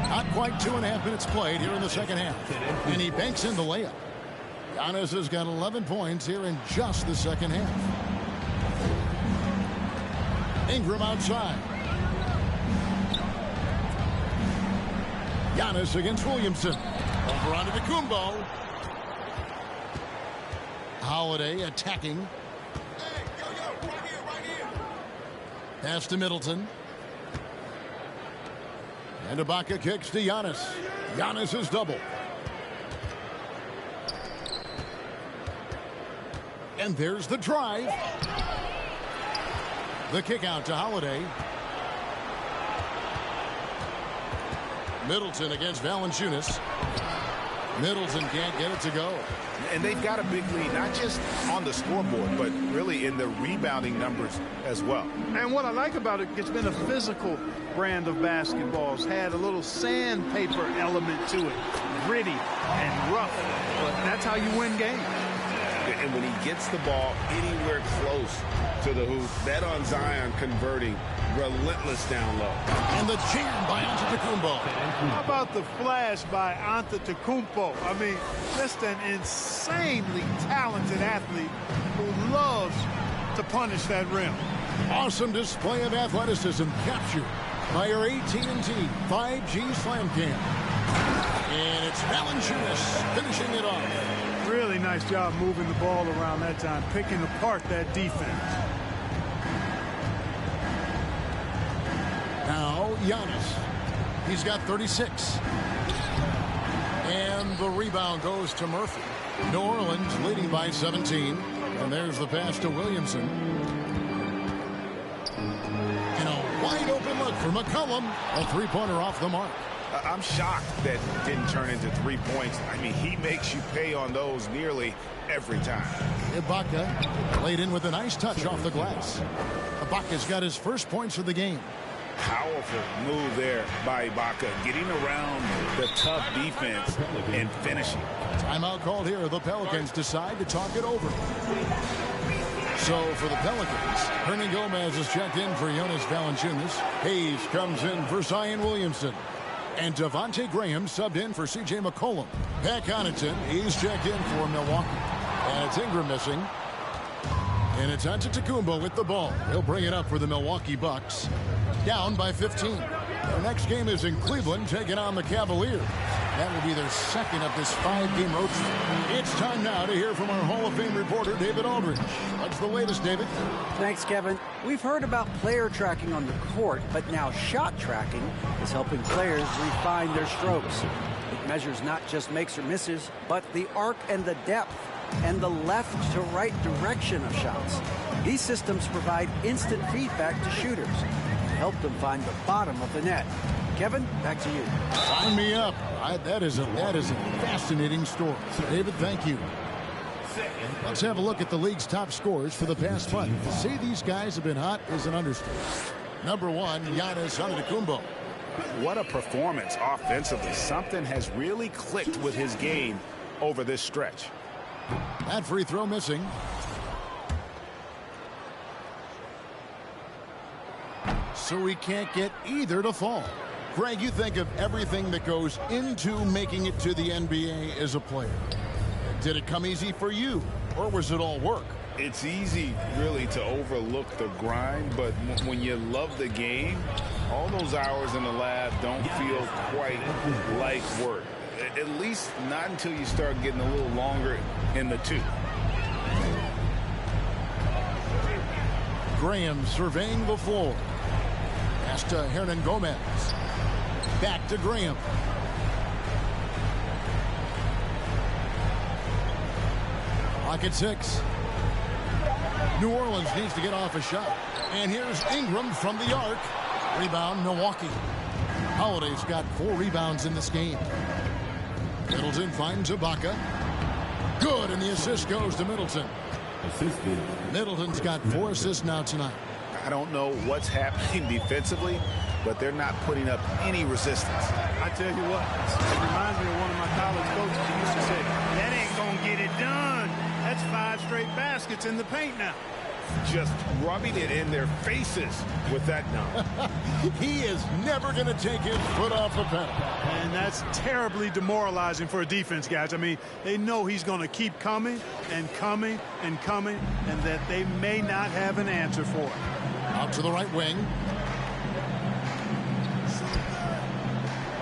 Speaker 2: Not quite 2.5 minutes played here in the second half. And he banks in the layup. Giannis has got 11 points here in just the second half. Ingram outside. Giannis against Williamson. Over onto Antetokounmpo. Holiday attacking. Pass to Middleton. And Ibaka kicks to Giannis. Giannis is double. And there's the drive. The kick out to Holiday. Middleton against Valanciunas. Middleton can't get it to go.
Speaker 5: And they've got a big lead, not just on the scoreboard, but really in the rebounding numbers as well.
Speaker 4: And what I like about it, it's been a physical brand of basketball. It's had a little sandpaper element to it. Gritty and rough. But that's how you win games.
Speaker 5: And when he gets the ball anywhere close to the hoop, bet on Zion converting, relentless down low.
Speaker 2: And the jam by Antetokounmpo.
Speaker 4: How about the flash by Antetokounmpo? I mean, just an insanely talented athlete who loves to punish that rim.
Speaker 2: Awesome display of athleticism captured by our AT&T 5G Slam Cam. And it's Valanciunas finishing it off.
Speaker 4: Really nice job moving the ball around that time, picking apart that defense.
Speaker 2: Now Giannis. He's got 36. And the rebound goes to Murphy. New Orleans leading by 17. And there's the pass to Williamson. And a wide open look for McCollum. A three-pointer off the mark.
Speaker 6: I'm shocked that didn't turn into 3 points. I mean, he makes you pay on those nearly every time.
Speaker 2: Ibaka laid in with a nice touch off the glass. Ibaka's got his first points of the game.
Speaker 6: Powerful move there by Ibaka, getting around the tough defense and finishing.
Speaker 2: Timeout called here. The Pelicans decide to talk it over. So for the Pelicans, Hernan Gomez is checked in for Jonas Valanciunas. Hayes comes in for Zion Williamson. And Devontae Graham subbed in for C.J. McCollum. Pat Connaughton, he's checked in for Milwaukee. And it's Ingram missing. And it's Antetokounmpo with the ball. He'll bring it up for the Milwaukee Bucks. Down by 15. Their next game is in Cleveland, taking on the Cavaliers. That will be their second of this 5-game road trip. It's time now to hear from our Hall of Fame reporter, David Aldridge. What's the latest, David?
Speaker 3: Thanks, Kevin. We've heard about player tracking on the court, but now shot tracking is helping players refine their strokes. It measures not just makes or misses, but the arc and the depth and the left to right direction of shots. These systems provide instant feedback to shooters and help them find the bottom of the net. Kevin, back to you.
Speaker 2: Sign me up. That is a fascinating story. David, thank you. Let's have a look at the league's top scorers for the past month. To say these guys have been hot is an understatement. Number 1, Giannis Antetokounmpo.
Speaker 6: What a performance offensively. Something has really clicked with his game over this stretch.
Speaker 2: That free throw missing. So we can't get either to fall. Greg, you think of everything that goes into making it to the NBA as a player. Did it come easy for you, or was it all work?
Speaker 6: It's easy, really, to overlook the grind, but when you love the game, all those hours in the lab don't feel quite like work. At least not until you start getting a little longer in the tooth.
Speaker 2: Graham surveying the floor. Pass to Hernan Gomez. Back to Graham. Clock at 6. New Orleans needs to get off a shot. And here's Ingram from the arc. Rebound, Milwaukee. Holiday's got 4 rebounds in this game. Middleton finds Ibaka. Good, and the assist goes to Middleton. Middleton's got 4 assists now tonight.
Speaker 6: I don't know what's happening defensively, but they're not putting up any resistance.
Speaker 4: I tell you what, it reminds me of one of my college coaches who used to say, that ain't gonna get it done. That's 5 straight baskets in the paint now.
Speaker 6: Just rubbing it in their faces with that dunk.
Speaker 2: He is never going to take his foot off the pedal.
Speaker 4: And that's terribly demoralizing for a defense, guys. I mean, they know he's going to keep coming and coming and coming, and that they may not have an answer for it.
Speaker 2: Out to the right wing.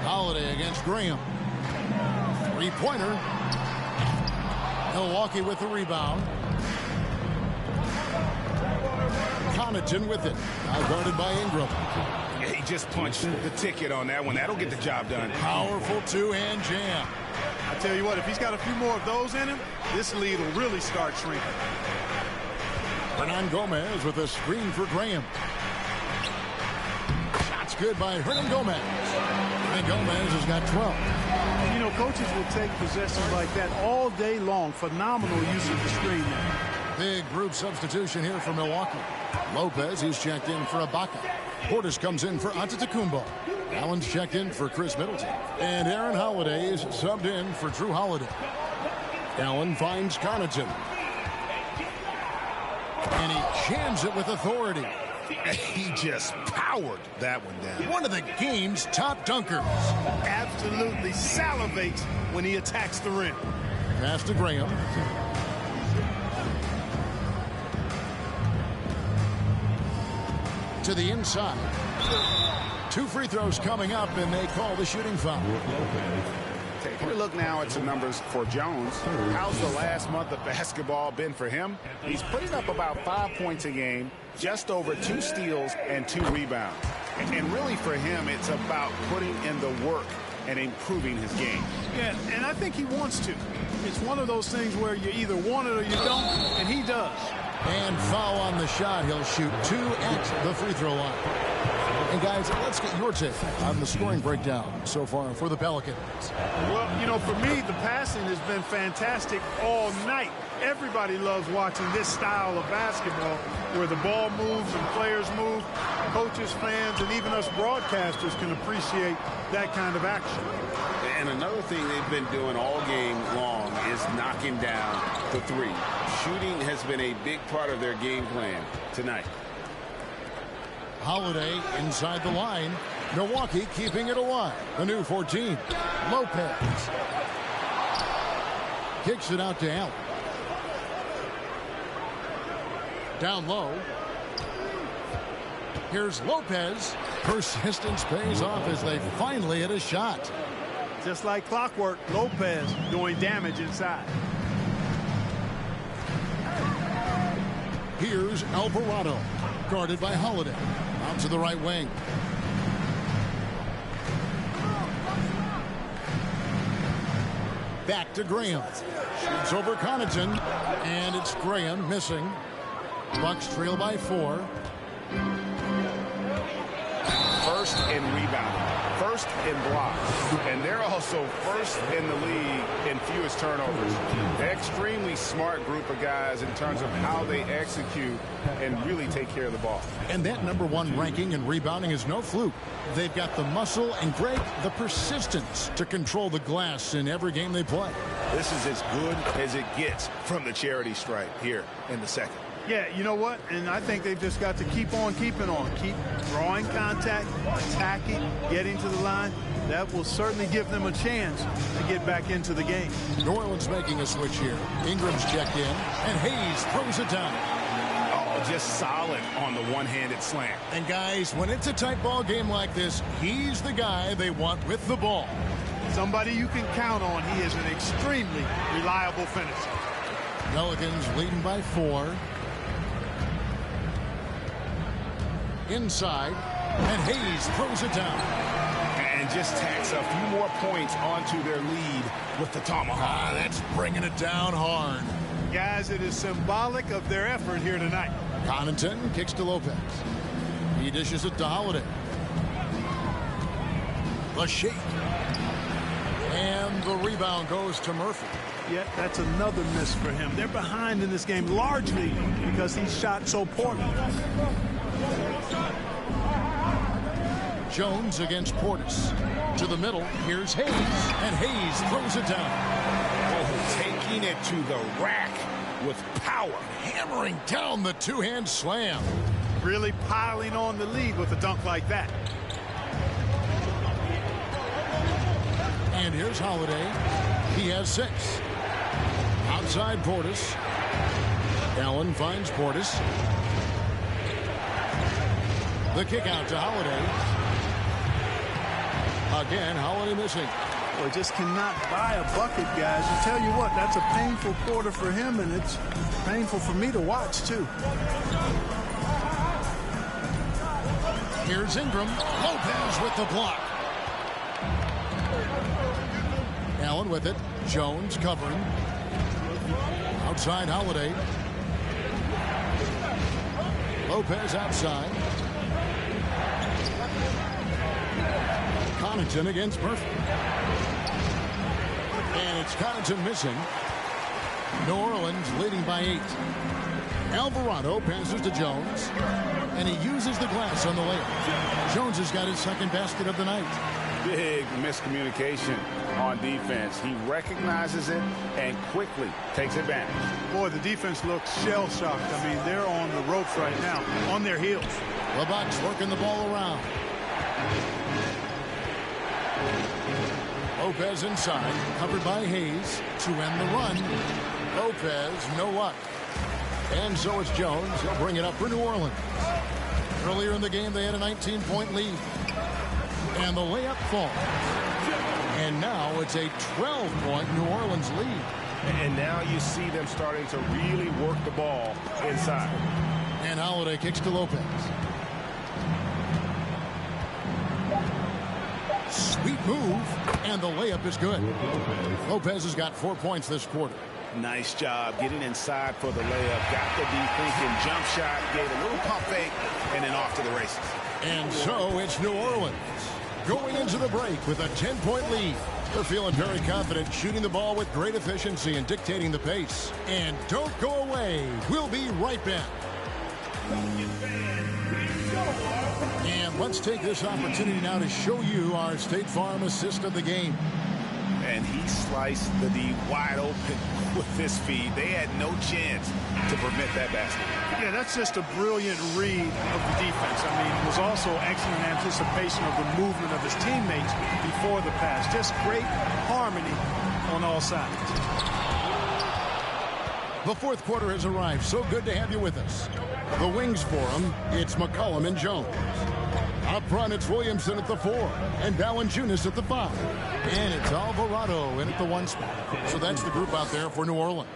Speaker 2: Holiday against Graham. 3-pointer. Milwaukee with the rebound. Connaughton with it. Now guarded by Ingram.
Speaker 6: Yeah, he just punched the ticket on that one. That'll get the job done.
Speaker 2: Powerful two-hand jam.
Speaker 4: I tell you what, if he's got a few more of those in him, this lead will really start shrinking.
Speaker 2: Hernan Gomez with a screen for Graham. Shots good by Hernan Gomez. Hernan Gomez has got 12.
Speaker 4: You know, coaches will take possessions like that all day long. Phenomenal use of the screen there.
Speaker 2: Big group substitution here for Milwaukee. Lopez, he's checked in for Ibaka. Portis comes in for Antetokounmpo. Allen's checked in for Chris Middleton. And Aaron Holiday is subbed in for Drew Holiday. Allen finds Connaughton. And he jams it with authority.
Speaker 6: He just powered that one down.
Speaker 2: One of the game's top dunkers.
Speaker 4: Absolutely salivates when he attacks the rim.
Speaker 2: Pass to Graham. To the inside. 2 free throws coming up, and they call the shooting foul.
Speaker 6: Taking a look now at some numbers for Jones. How's the last month of basketball been for him? He's putting up about 5 points a game, just over 2 steals and 2 rebounds.
Speaker 5: And really for him, it's about putting in the work and improving his game.
Speaker 4: Yeah, and I think he wants to. It's one of those things where you either want it or you don't, and he does.
Speaker 2: And foul on the shot. He'll shoot 2 at the free throw line. And guys, let's get your take on the scoring breakdown so far for the Pelicans.
Speaker 4: Well, you know, for me, the passing has been fantastic all night. Everybody loves watching this style of basketball where the ball moves and players move. Coaches, fans, and even us broadcasters can appreciate that kind of action.
Speaker 5: And another thing they've been doing all game long is knocking down the three. Shooting has been a big part of their game plan tonight.
Speaker 2: Holiday inside the line. Milwaukee keeping it alive. The new 14. Lopez. Kicks it out to Allen. Down low. Here's Lopez. Persistence pays off as they finally hit a shot.
Speaker 4: Just like clockwork, Lopez doing damage inside.
Speaker 2: Here's Alvarado. Guarded by Holiday. Out to the right wing. Back to Graham. Shoots over Connaughton. And it's Graham missing. Bucks trail by 4.
Speaker 5: First in rebounding, first in blocks, and they're also first in the league in fewest turnovers. An extremely smart group of guys in terms of how they execute and really take care of the ball.
Speaker 2: And that #1 ranking in rebounding is no fluke. They've got the muscle and, Greg, the persistence to control the glass in every game they play.
Speaker 5: This is as good as it gets from the charity stripe here in the second.
Speaker 4: Yeah, you know what? And I think they've just got to keep on keeping on. Keep drawing contact, attacking, getting to the line. That will certainly give them a chance to get back into the game.
Speaker 2: New Orleans making a switch here. Ingram's checked in, and Hayes throws it down.
Speaker 5: Oh, just solid on the one-handed slam.
Speaker 2: And, guys, when it's a tight ball game like this, he's the guy they want with the ball.
Speaker 4: Somebody you can count on. He is an extremely reliable finisher.
Speaker 2: Pelicans leading by 4. Inside, and Hayes throws it down.
Speaker 5: And just tacks a few more points onto their lead with the tomahawk.
Speaker 2: That's bringing it down hard.
Speaker 4: Guys, it is symbolic of their effort here tonight.
Speaker 2: Connaughton kicks to Lopez. He dishes it to Holiday. The shake. And the rebound goes to Murphy.
Speaker 4: Yeah, that's another miss for him. They're behind in this game largely because he shot so poorly.
Speaker 2: Jones against Portis. To the middle, here's Hayes. And Hayes throws it down.
Speaker 5: Oh, taking it to the rack with power.
Speaker 2: Hammering down the two-hand slam.
Speaker 4: Really piling on the lead with a dunk like that.
Speaker 2: And here's Holiday. He has 6. Outside Portis. Allen finds Portis. The kick out to Holiday. Again, Holiday missing.
Speaker 4: Well, just cannot buy a bucket, guys. I tell you what, that's a painful quarter for him, and it's painful for me to watch, too.
Speaker 2: Here's Ingram. Lopez with the block. Allen with it. Jones covering. Outside Holiday. Lopez outside. Connaughton against Murphy. And it's Connaughton missing. New Orleans leading by 8. Alvarado passes to Jones. And he uses the glass on the layup. Jones has got his second basket of the night.
Speaker 5: Big miscommunication on defense. He recognizes it and quickly takes advantage.
Speaker 4: Boy, the defense looks shell-shocked. I mean, they're on the ropes right now, on their heels.
Speaker 2: The Bucks working the ball around. Lopez inside, covered by Hayes to end the run. Lopez, no luck. And so it's Jones. He'll bring it up for New Orleans. Earlier in the game, they had a 19-point lead. And the layup falls. And now it's a 12-point New Orleans lead.
Speaker 7: And now you see them starting to really work the ball inside.
Speaker 2: And Holiday kicks to Lopez. Sweet move, and the layup is good. Lopez has got 4 points this quarter.
Speaker 5: Nice job getting inside for the layup. Got the thinking jump shot, gave a little pump fake, and then off to the races.
Speaker 2: And so it's New Orleans going into the break with a 10-point lead. They're feeling very confident, shooting the ball with great efficiency and dictating the pace. And don't go away. We'll be right back. And let's take this opportunity now to show you our State Farm assist of the game.
Speaker 5: And he sliced the D wide open with his feed. They had no chance to prevent that basket.
Speaker 4: Yeah, that's just a brilliant read of the defense. I mean, it was also excellent anticipation of the movement of his teammates before the pass. Just great harmony on all sides.
Speaker 2: The fourth quarter has arrived. So good to have you with us. The wings for him, it's McCollum and Jones. Up front, it's Williamson at the 4 and Valanciunas at the 5. And it's Alvarado in at the 1 spot. So that's the group out there for New Orleans.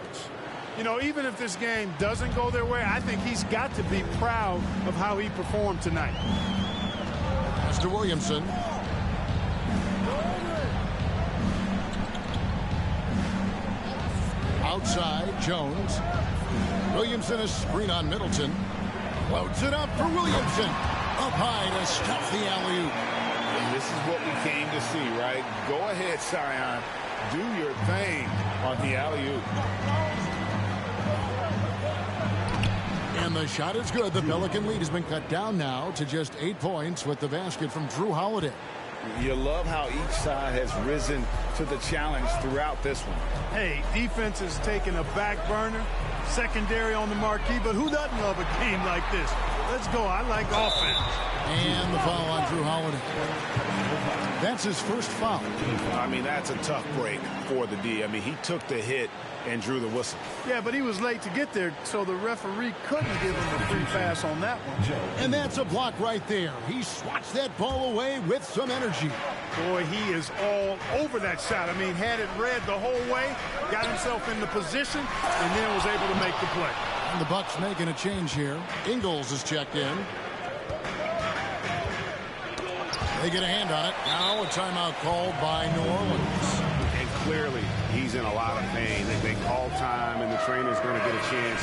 Speaker 4: You know, even if this game doesn't go their way, I think he's got to be proud of how he performed tonight.
Speaker 2: Mr. Williamson. Outside, Jones. Williamson is screen on Middleton. Floats it up for Williamson. Up high to stuff the alley-oop.
Speaker 5: And this is what we came to see, right? Go ahead, Sion. Do your thing on the alley-oop.
Speaker 2: And the shot is good. The Pelican lead has been cut down now to just 8 points with the basket from Drew Holiday.
Speaker 5: You love how each side has risen to the challenge throughout this one.
Speaker 4: Hey, defense is taking a back burner, secondary on the marquee, but who doesn't love a game like this? Let's go. I like offense.
Speaker 2: And the foul on Drew Holiday. That's his first foul.
Speaker 5: I mean, that's a tough break for the D. I mean, he took the hit and drew the whistle.
Speaker 4: Yeah, but he was late to get there, so the referee couldn't give him a free pass on that one.
Speaker 2: And that's a block right there. He swats that ball away with some energy.
Speaker 4: Boy, he is all over that shot. I mean, had it read the whole way, got himself in the position, and then was able to make the play.
Speaker 2: And the Bucks making a change here. Ingles is checked in. They get a hand on it. Now a timeout called by New Orleans.
Speaker 7: And clearly, he's in a lot of pain. They call time, and the trainer's going to get a chance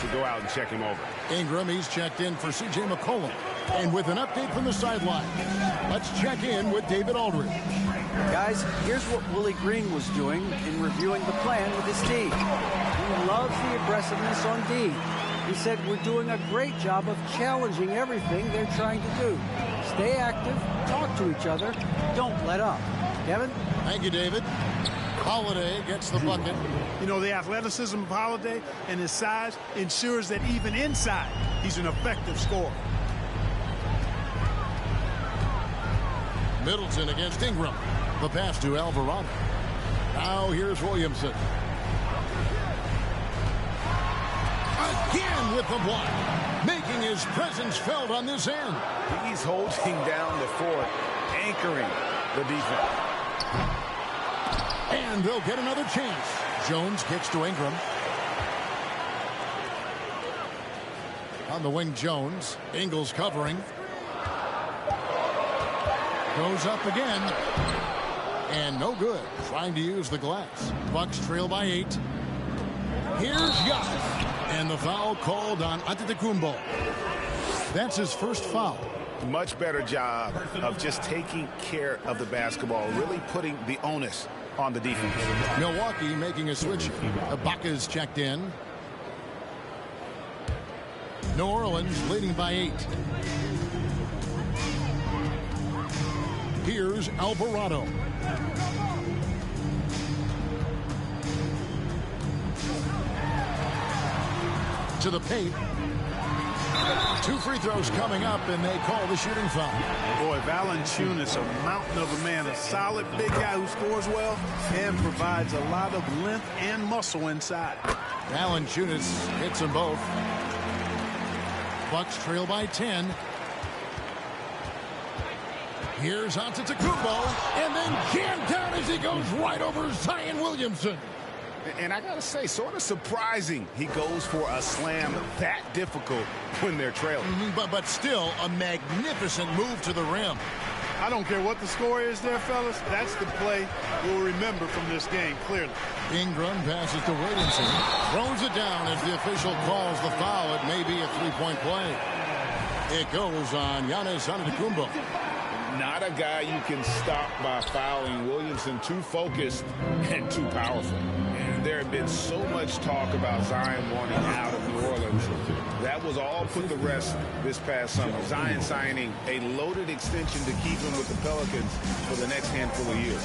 Speaker 7: to go out and check him over.
Speaker 2: Ingram, he's checked in for C.J. McCollum. And with an update from the sideline, let's check in with David Aldridge.
Speaker 3: Guys, here's what Willie Green was doing in reviewing the plan with his team. He loves the aggressiveness on D. He said we're doing a great job of challenging everything they're trying to do. Stay active, talk to each other, don't let up. Kevin?
Speaker 2: Thank you, David. Holiday gets the bucket.
Speaker 4: You know, the athleticism of Holiday and his size ensures that even inside, he's an effective scorer.
Speaker 2: Middleton against Ingram. The pass to Alvarado. Now here's Williamson. Again with the block. Making his presence felt on this end.
Speaker 5: He's holding down the fort, anchoring the defense.
Speaker 2: And they'll get another chance. Jones kicks to Ingram. On the wing, Jones. Ingles covering. Goes up again. And no good. Trying to use the glass. Bucks trail by 8. Here's Giannis. And the foul called on Antetokounmpo. That's his first foul.
Speaker 5: Much better job of just taking care of the basketball, really putting the onus on the defense.
Speaker 2: Milwaukee making a switch. Ibaka's checked in. New Orleans leading by 8. Here's Alvarado. To the paint. 2 free throws coming up, and they call the shooting foul.
Speaker 4: Boy, Valanciunas, a mountain of a man, a solid big guy who scores well and provides a lot of length and muscle inside.
Speaker 2: Valanciunas hits them both. Bucks trail by 10. Here's Antetokounmpo, and then jammed down as he goes right over Zion Williamson.
Speaker 5: And I got to say, sort of surprising he goes for a slam that difficult when they're trailing.
Speaker 2: But still a magnificent move to the rim.
Speaker 4: I don't care what the score is there, fellas. That's the play we'll remember from this game, clearly.
Speaker 2: Ingram passes to Williamson. Throws it down as the official calls the foul. It may be a three-point play. It goes on Giannis Antetokounmpo.
Speaker 6: Not a guy you can stop by fouling. Williamson too focused and too powerful. And there had been so much talk about Zion wanting out of New Orleans. That was all put to rest this past summer. Zion signing a loaded extension to keep him with the Pelicans for the next handful of years.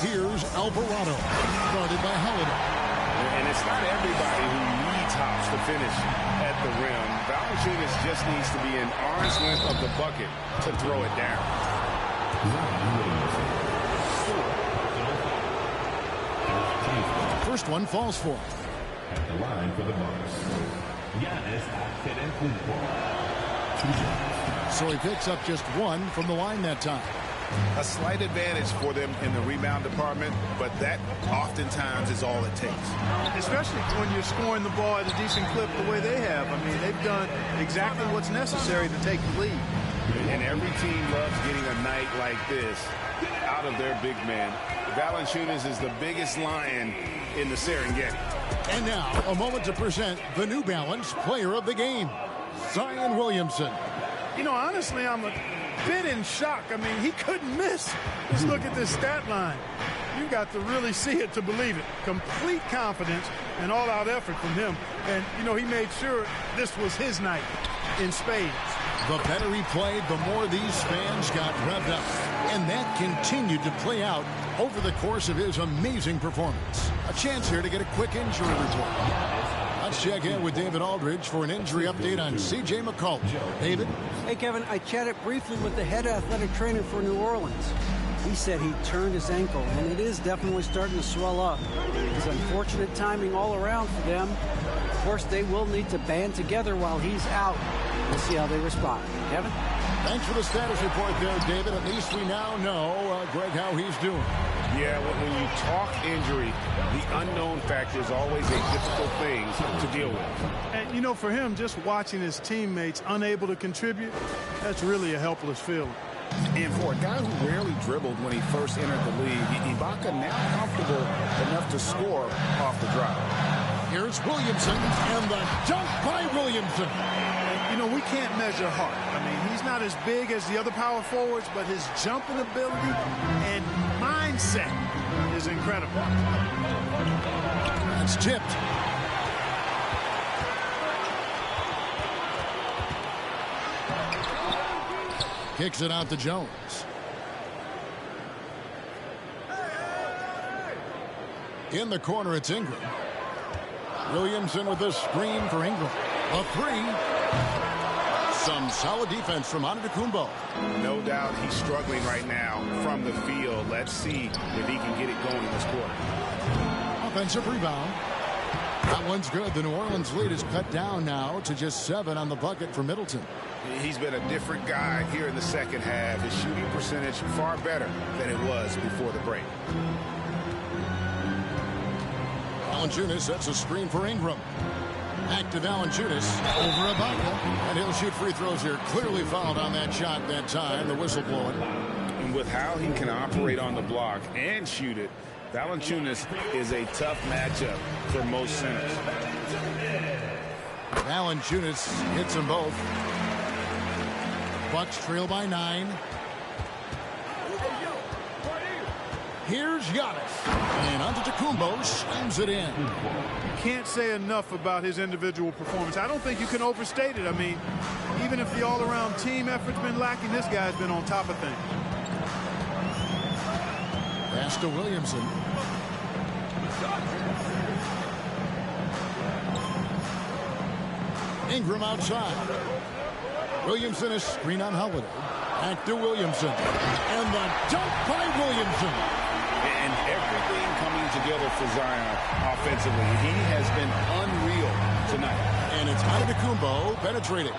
Speaker 2: Here's Alvarado, guarded by Holiday.
Speaker 6: And it's not everybody who needs hops to finish at the rim. Valanciunas just needs to be an arm's length of the bucket to throw it down.
Speaker 2: First one falls for him.
Speaker 12: At the line for the Bucks, Giannis Antetokounmpo.
Speaker 2: So he picks up just one from the line that time.
Speaker 6: A slight advantage for them in the rebound department, but that oftentimes is all it takes.
Speaker 4: Especially when you're scoring the ball at a decent clip the way they have. I mean, they've done exactly what's necessary to take the lead.
Speaker 6: And every team loves getting a night like this out of their big man. Valanciunas is the biggest lion in the Serengeti.
Speaker 2: And now, a moment to present the New Balance Player of the Game, Zion Williamson.
Speaker 4: You know, honestly, I'm a bit in shock. I mean, he couldn't miss. Just look at this stat line. You got to really see it to believe it. Complete confidence and all-out effort from him. And, you know, he made sure this was his night in spades.
Speaker 2: The better he played, the more these fans got revved up. And that continued to play out over the course of his amazing performance. A chance here to get a quick injury report. Let's check in with David Aldridge for an injury update on C.J. McCollum. David?
Speaker 3: Hey, Kevin, I chatted briefly with the head athletic trainer for New Orleans. He said he turned his ankle, and it is definitely starting to swell up. It's unfortunate timing all around for them. Of course, they will need to band together while he's out. We'll see how they respond. Kevin?
Speaker 2: Thanks for the status report there, David. At least we now know, Greg, how he's doing.
Speaker 6: Yeah, when you talk injury, the unknown factor is always a difficult thing to deal with.
Speaker 4: And, you know, for him, just watching his teammates unable to contribute, that's really a helpless feeling.
Speaker 6: And for a guy who rarely dribbled when he first entered the league, Ibaka now comfortable enough to score off the drive.
Speaker 2: Here's Williamson, and the dunk by Williamson.
Speaker 4: You know, we can't measure heart. I mean, he's not as big as the other power forwards, but his jumping ability and mindset is incredible.
Speaker 2: It's tipped. Kicks it out to Jones. In the corner, it's Ingram. Williamson with a screen for Ingram. A three. Some solid defense from Antetokounmpo.
Speaker 6: No doubt he's struggling right now from the field. Let's see if he can get it going in this quarter.
Speaker 2: Offensive rebound. That one's good. The New Orleans lead is cut down now to just 7 on the bucket for Middleton.
Speaker 6: He's been a different guy here in the second half. His shooting percentage far better than it was before the break.
Speaker 2: Valanciunas sets a screen for Ingram. Back to Valanciunas over Ibaka, and he'll shoot free throws here. Clearly fouled on that shot that time. The whistle blowing.
Speaker 6: And with how he can operate on the block and shoot it, Valanciunas is a tough matchup for most centers.
Speaker 2: Valanciunas hits them both. Bucks trail by 9. Here's Giannis, and Antetokounmpo slams it in.
Speaker 4: You can't say enough about his individual performance. I don't think you can overstate it. I mean, even if the all-around team effort's been lacking, this guy's been on top of things.
Speaker 2: Pass to Williamson. Ingram outside. Williamson is screen on Holiday. Back to Williamson. And the dunk by Williamson.
Speaker 6: And everything coming together for Zion offensively. He has been unreal tonight.
Speaker 2: And it's Antetokounmpo penetrating.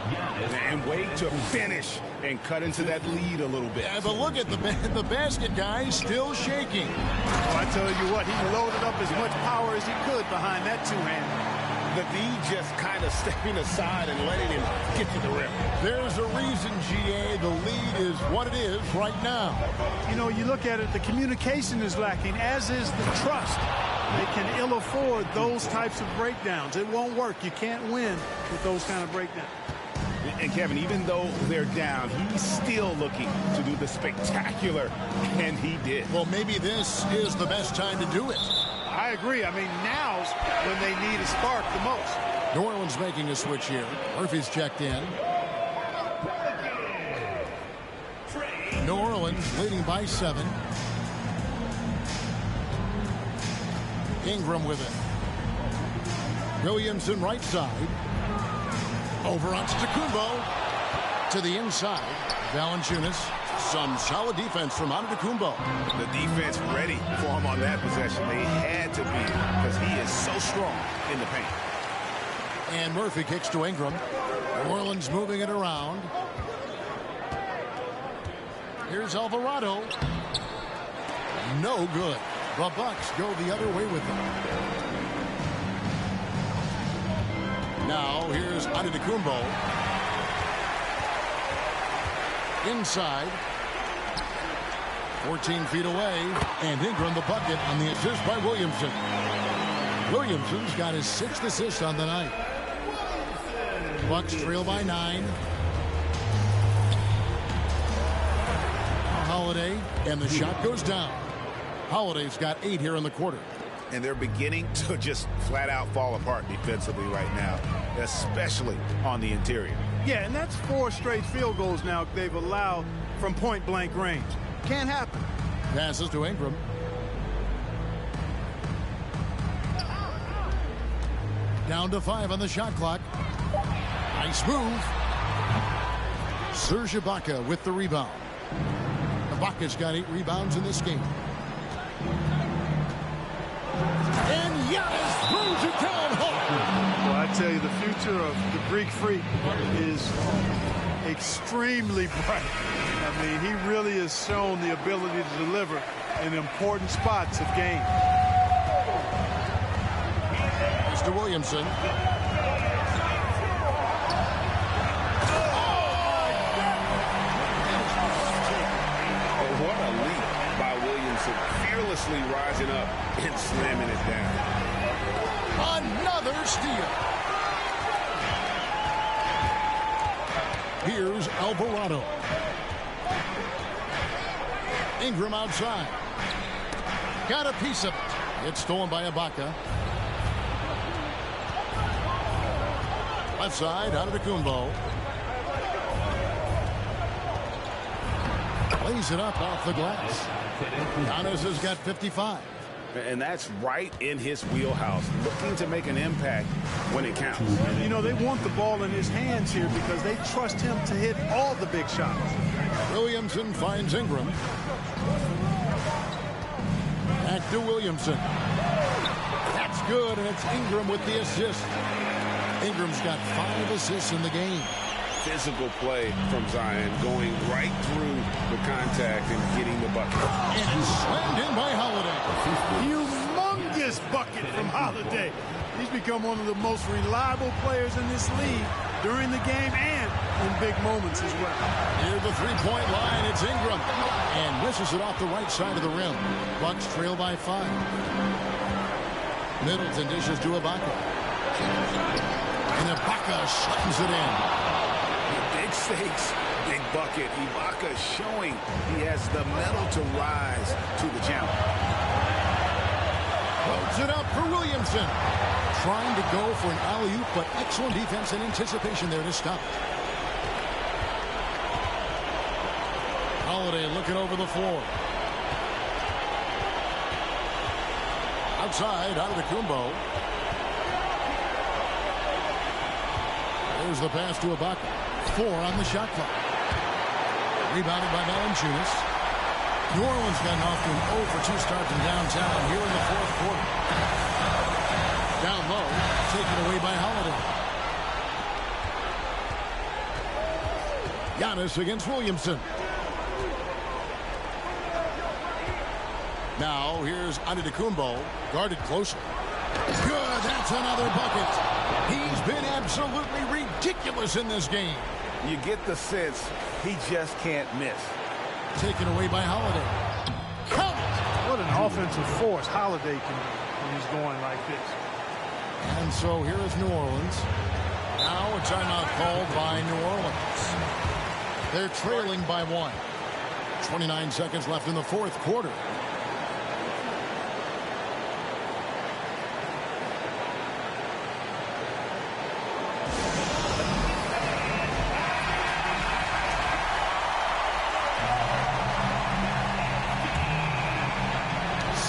Speaker 6: And wait to finish and cut into that lead a little bit.
Speaker 2: Yeah, but look at the basket guy still shaking.
Speaker 4: Well, I tell you what, he loaded up as much power as he could behind that two-hander.
Speaker 6: The D just kind of stepping aside and letting him get to the rim.
Speaker 2: There's a reason, GA, the lead is what it is right now.
Speaker 4: You know, you look at it, the communication is lacking, as is the trust. They can ill afford those types of breakdowns. It won't work. You can't win with those kind of breakdowns.
Speaker 6: And Kevin, even though they're down, he's still looking to do the spectacular, and he did.
Speaker 2: Well, maybe this is the best time to do it.
Speaker 4: I agree. I mean, now's when they need a spark the most.
Speaker 2: New Orleans making a switch here. Murphy's checked in. New Orleans leading by 7. Ingram with it. Williamson right side. Over on Antetokounmpo. To the inside. Valanciunas. Some solid defense from Antetokounmpo.
Speaker 6: The defense ready for him on that possession. They had to be, because he is so strong in the paint.
Speaker 2: And Murphy kicks to Ingram. New Orleans moving it around. Here's Alvarado. No good. The Bucks go the other way with them. Now here's Antetokounmpo. Inside. 14 feet away. And Ingram the bucket on the assist by Williamson. Williamson's got his 6th assist on the night. Bucks trail by 9. Holiday, and the shot goes down. Holiday's got 8 here in the quarter.
Speaker 6: And they're beginning to just flat out fall apart defensively right now, especially on the interior.
Speaker 4: Yeah, and that's 4 straight field goals now they've allowed from point-blank range. Can't happen.
Speaker 2: Passes to Ingram. Down to 5 on the shot clock. Nice move. Serge Ibaka with the rebound. Ibaka's got 8 rebounds in this game. And Giannis throws it down hard.
Speaker 4: Well, I tell you, the future of the Greek Freak is extremely bright. I mean, he really has shown the ability to deliver in important spots of game.
Speaker 2: Mr. Williamson.
Speaker 6: What a leap by Williamson, fearlessly rising up and slamming it down.
Speaker 2: Another steal. Here's Alvarado. Ingram outside. Got a piece of it. It's stolen by Ibaka. Left side, Antetokounmpo. Lays it up off the glass. Giannis has got 55.
Speaker 6: And that's right in his wheelhouse, looking to make an impact when it counts.
Speaker 4: You know, they want the ball in his hands here because they trust him to hit all the big shots.
Speaker 2: Williamson finds Ingram. Back to Williamson. That's good, and it's Ingram with the assist. Ingram's got 5 assists in the game.
Speaker 6: Physical play from Zion, going right through the contact and getting the bucket.
Speaker 2: And it's slammed in by Holiday.
Speaker 4: Humongous bucket from Holiday. He's become one of the most reliable players in this league during the game and in big moments as well.
Speaker 2: Near the three-point line, it's Ingram. And misses it off the right side of the rim. Bucks trail by 5. Middleton dishes to Ibaka. And Ibaka slams it in.
Speaker 6: Big stakes, big bucket. Ibaka showing he has the mettle to rise to the challenge.
Speaker 2: Loads it up for Williamson. Trying to go for an alley-oop, but excellent defense and anticipation there to stop it. Holiday looking over the floor. Outside, Antetokounmpo. There's the pass to Ibaka. 4 on the shot clock. Rebounded by Valanciunas. New Orleans gotten off to an 0 for 2 start from downtown here in the 4th quarter. Down low, taken away by Holiday. Giannis against Williamson. Now here's Antetokounmpo, guarded closer. Good, that's another bucket. He's been absolutely ridiculous in this game.
Speaker 5: You get the sense he just can't miss.
Speaker 2: Taken away by Holiday. Count!
Speaker 4: What an offensive force Holiday can be when he's going like this.
Speaker 2: And so here is New Orleans. Now a timeout called by New Orleans. They're trailing by 1. 29 seconds left in the fourth quarter.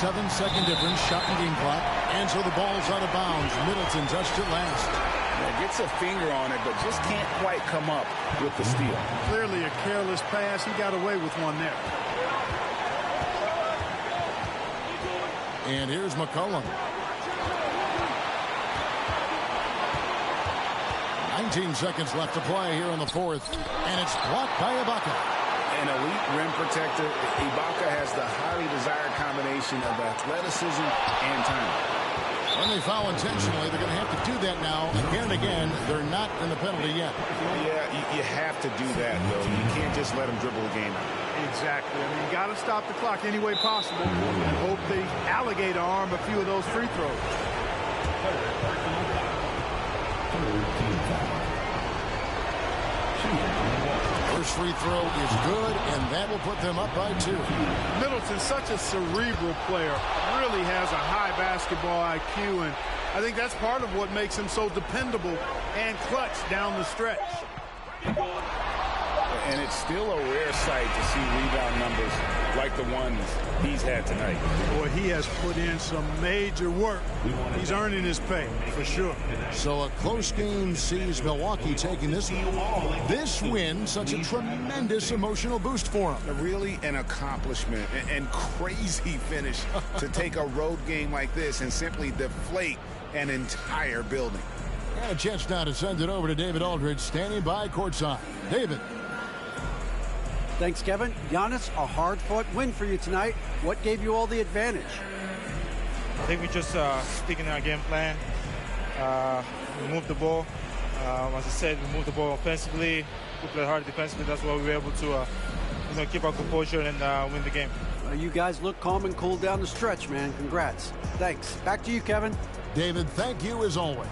Speaker 2: Seven-second difference, shot and game clock. And so the ball's out of bounds. Middleton touched it last.
Speaker 5: Yeah, gets a finger on it, but just can't quite come up with the steal.
Speaker 4: Clearly a careless pass. He got away with one there.
Speaker 2: And here's McCollum. 19 seconds left to play here in the fourth. And it's blocked by Ibaka.
Speaker 5: An elite rim protector, Ibaka has the highly desired combination of athleticism and time.
Speaker 2: When they foul intentionally, they're going to have to do that now again and again. They're not in the penalty yet.
Speaker 5: Yeah, you have to do that, though. You can't just let them dribble the game out.
Speaker 4: Exactly. I mean, you got to stop the clock any way possible and hope the alligator arm a few of those free throws.
Speaker 2: First free throw is good, and that will put them up by 2.
Speaker 4: Middleton's such a cerebral player, really has a high basketball IQ, and I think that's part of what makes him so dependable and clutch down the stretch.
Speaker 5: And it's still a rare sight to see rebound numbers like the ones he's had tonight.
Speaker 4: Boy, he has put in some major work. He's earning his pay, for sure.
Speaker 2: So a close game sees Milwaukee taking this win, such a tremendous emotional boost for him.
Speaker 5: Really an accomplishment and crazy finish to take a road game like this and simply deflate an entire building.
Speaker 2: And a chance now to send it over to David Aldridge, standing by courtside. David.
Speaker 3: Thanks, Kevin. Giannis, a hard-fought win for you tonight. What gave you all the advantage?
Speaker 13: I think we just sticking in our game plan. We moved the ball. As I said, we moved the ball offensively. We played hard defensively. That's why we were able to keep our composure and win the game.
Speaker 3: You guys look calm and cool down the stretch, man. Congrats. Thanks. Back to you, Kevin.
Speaker 2: David, thank you as always.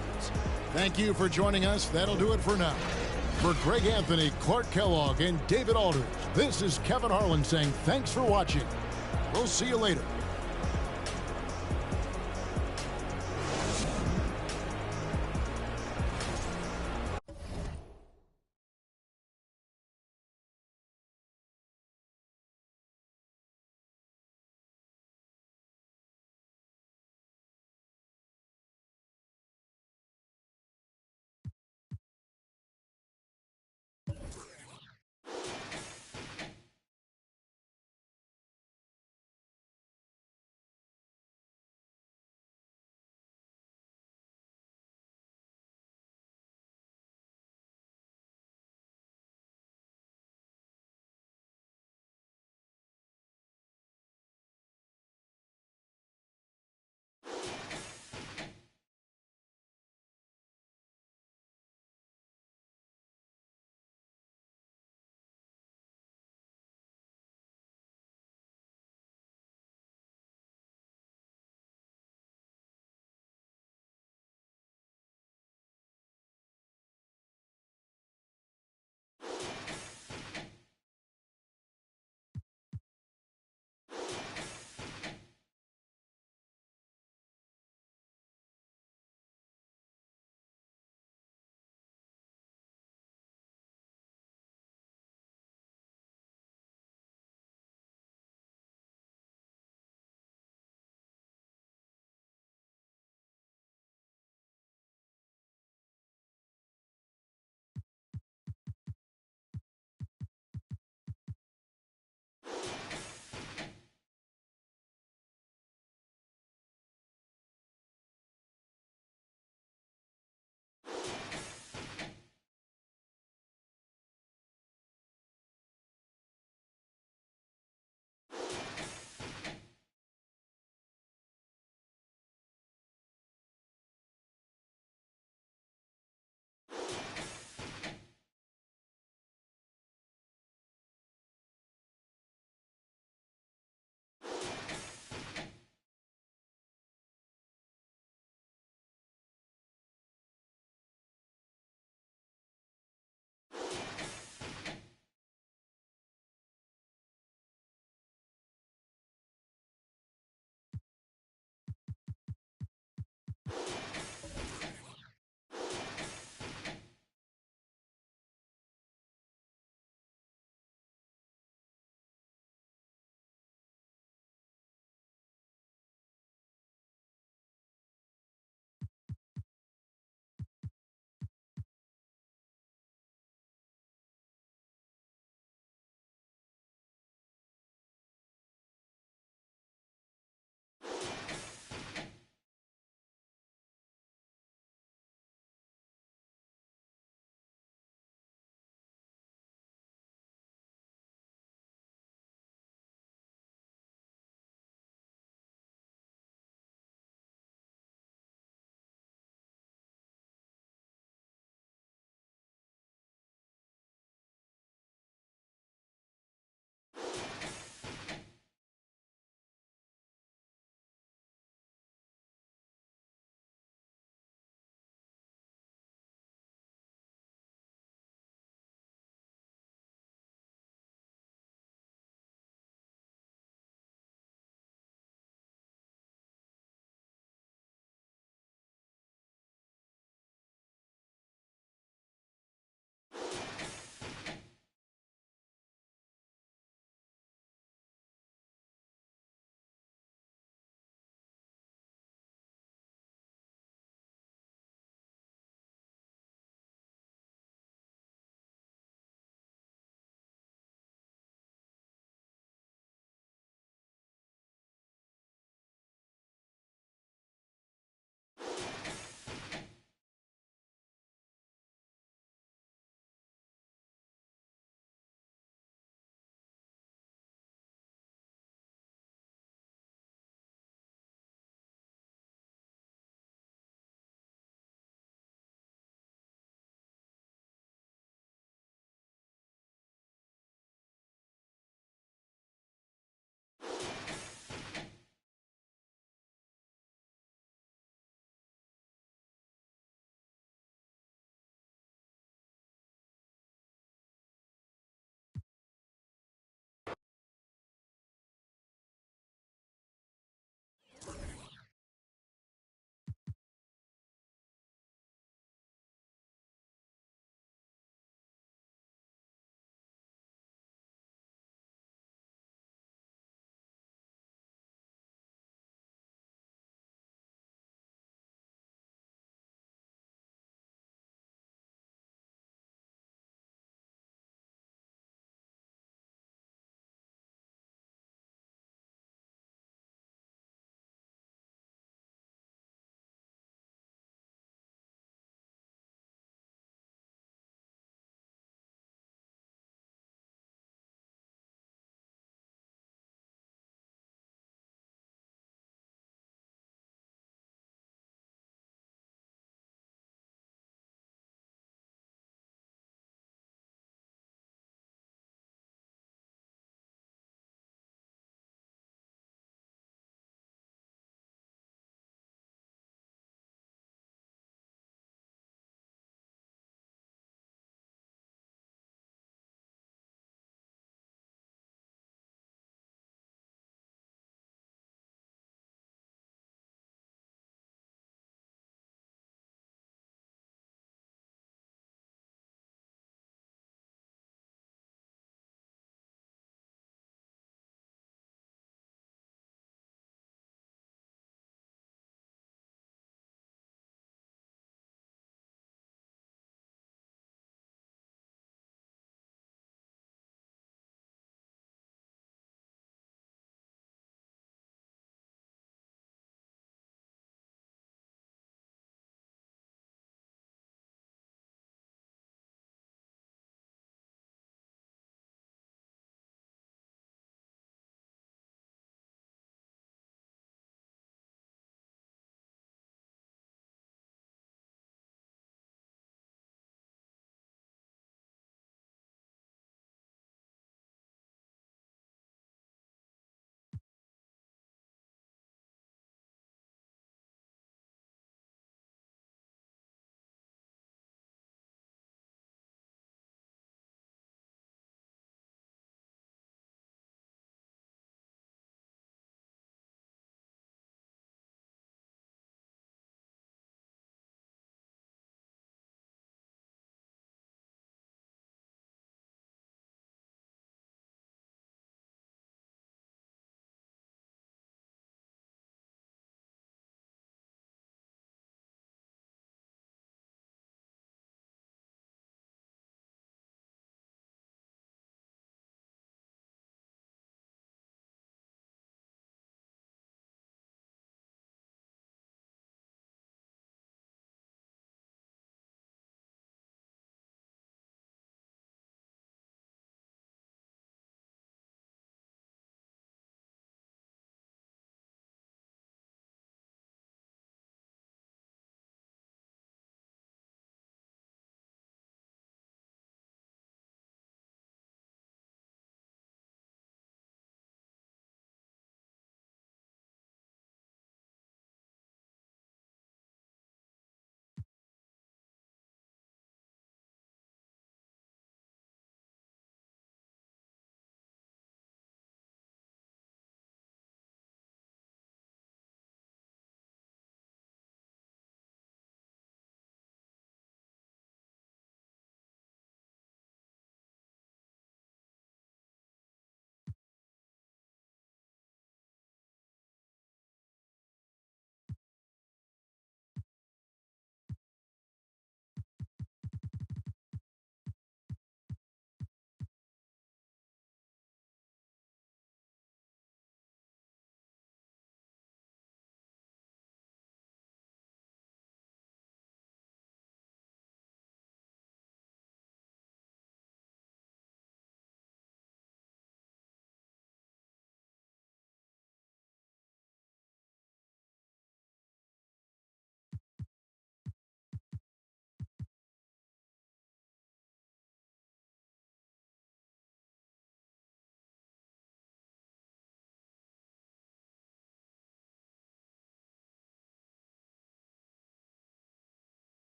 Speaker 2: Thank you for joining us. That'll do it for now. For Greg Anthony, Clark Kellogg, and David Aldridge, this is Kevin Harlan saying thanks for watching. We'll see you later.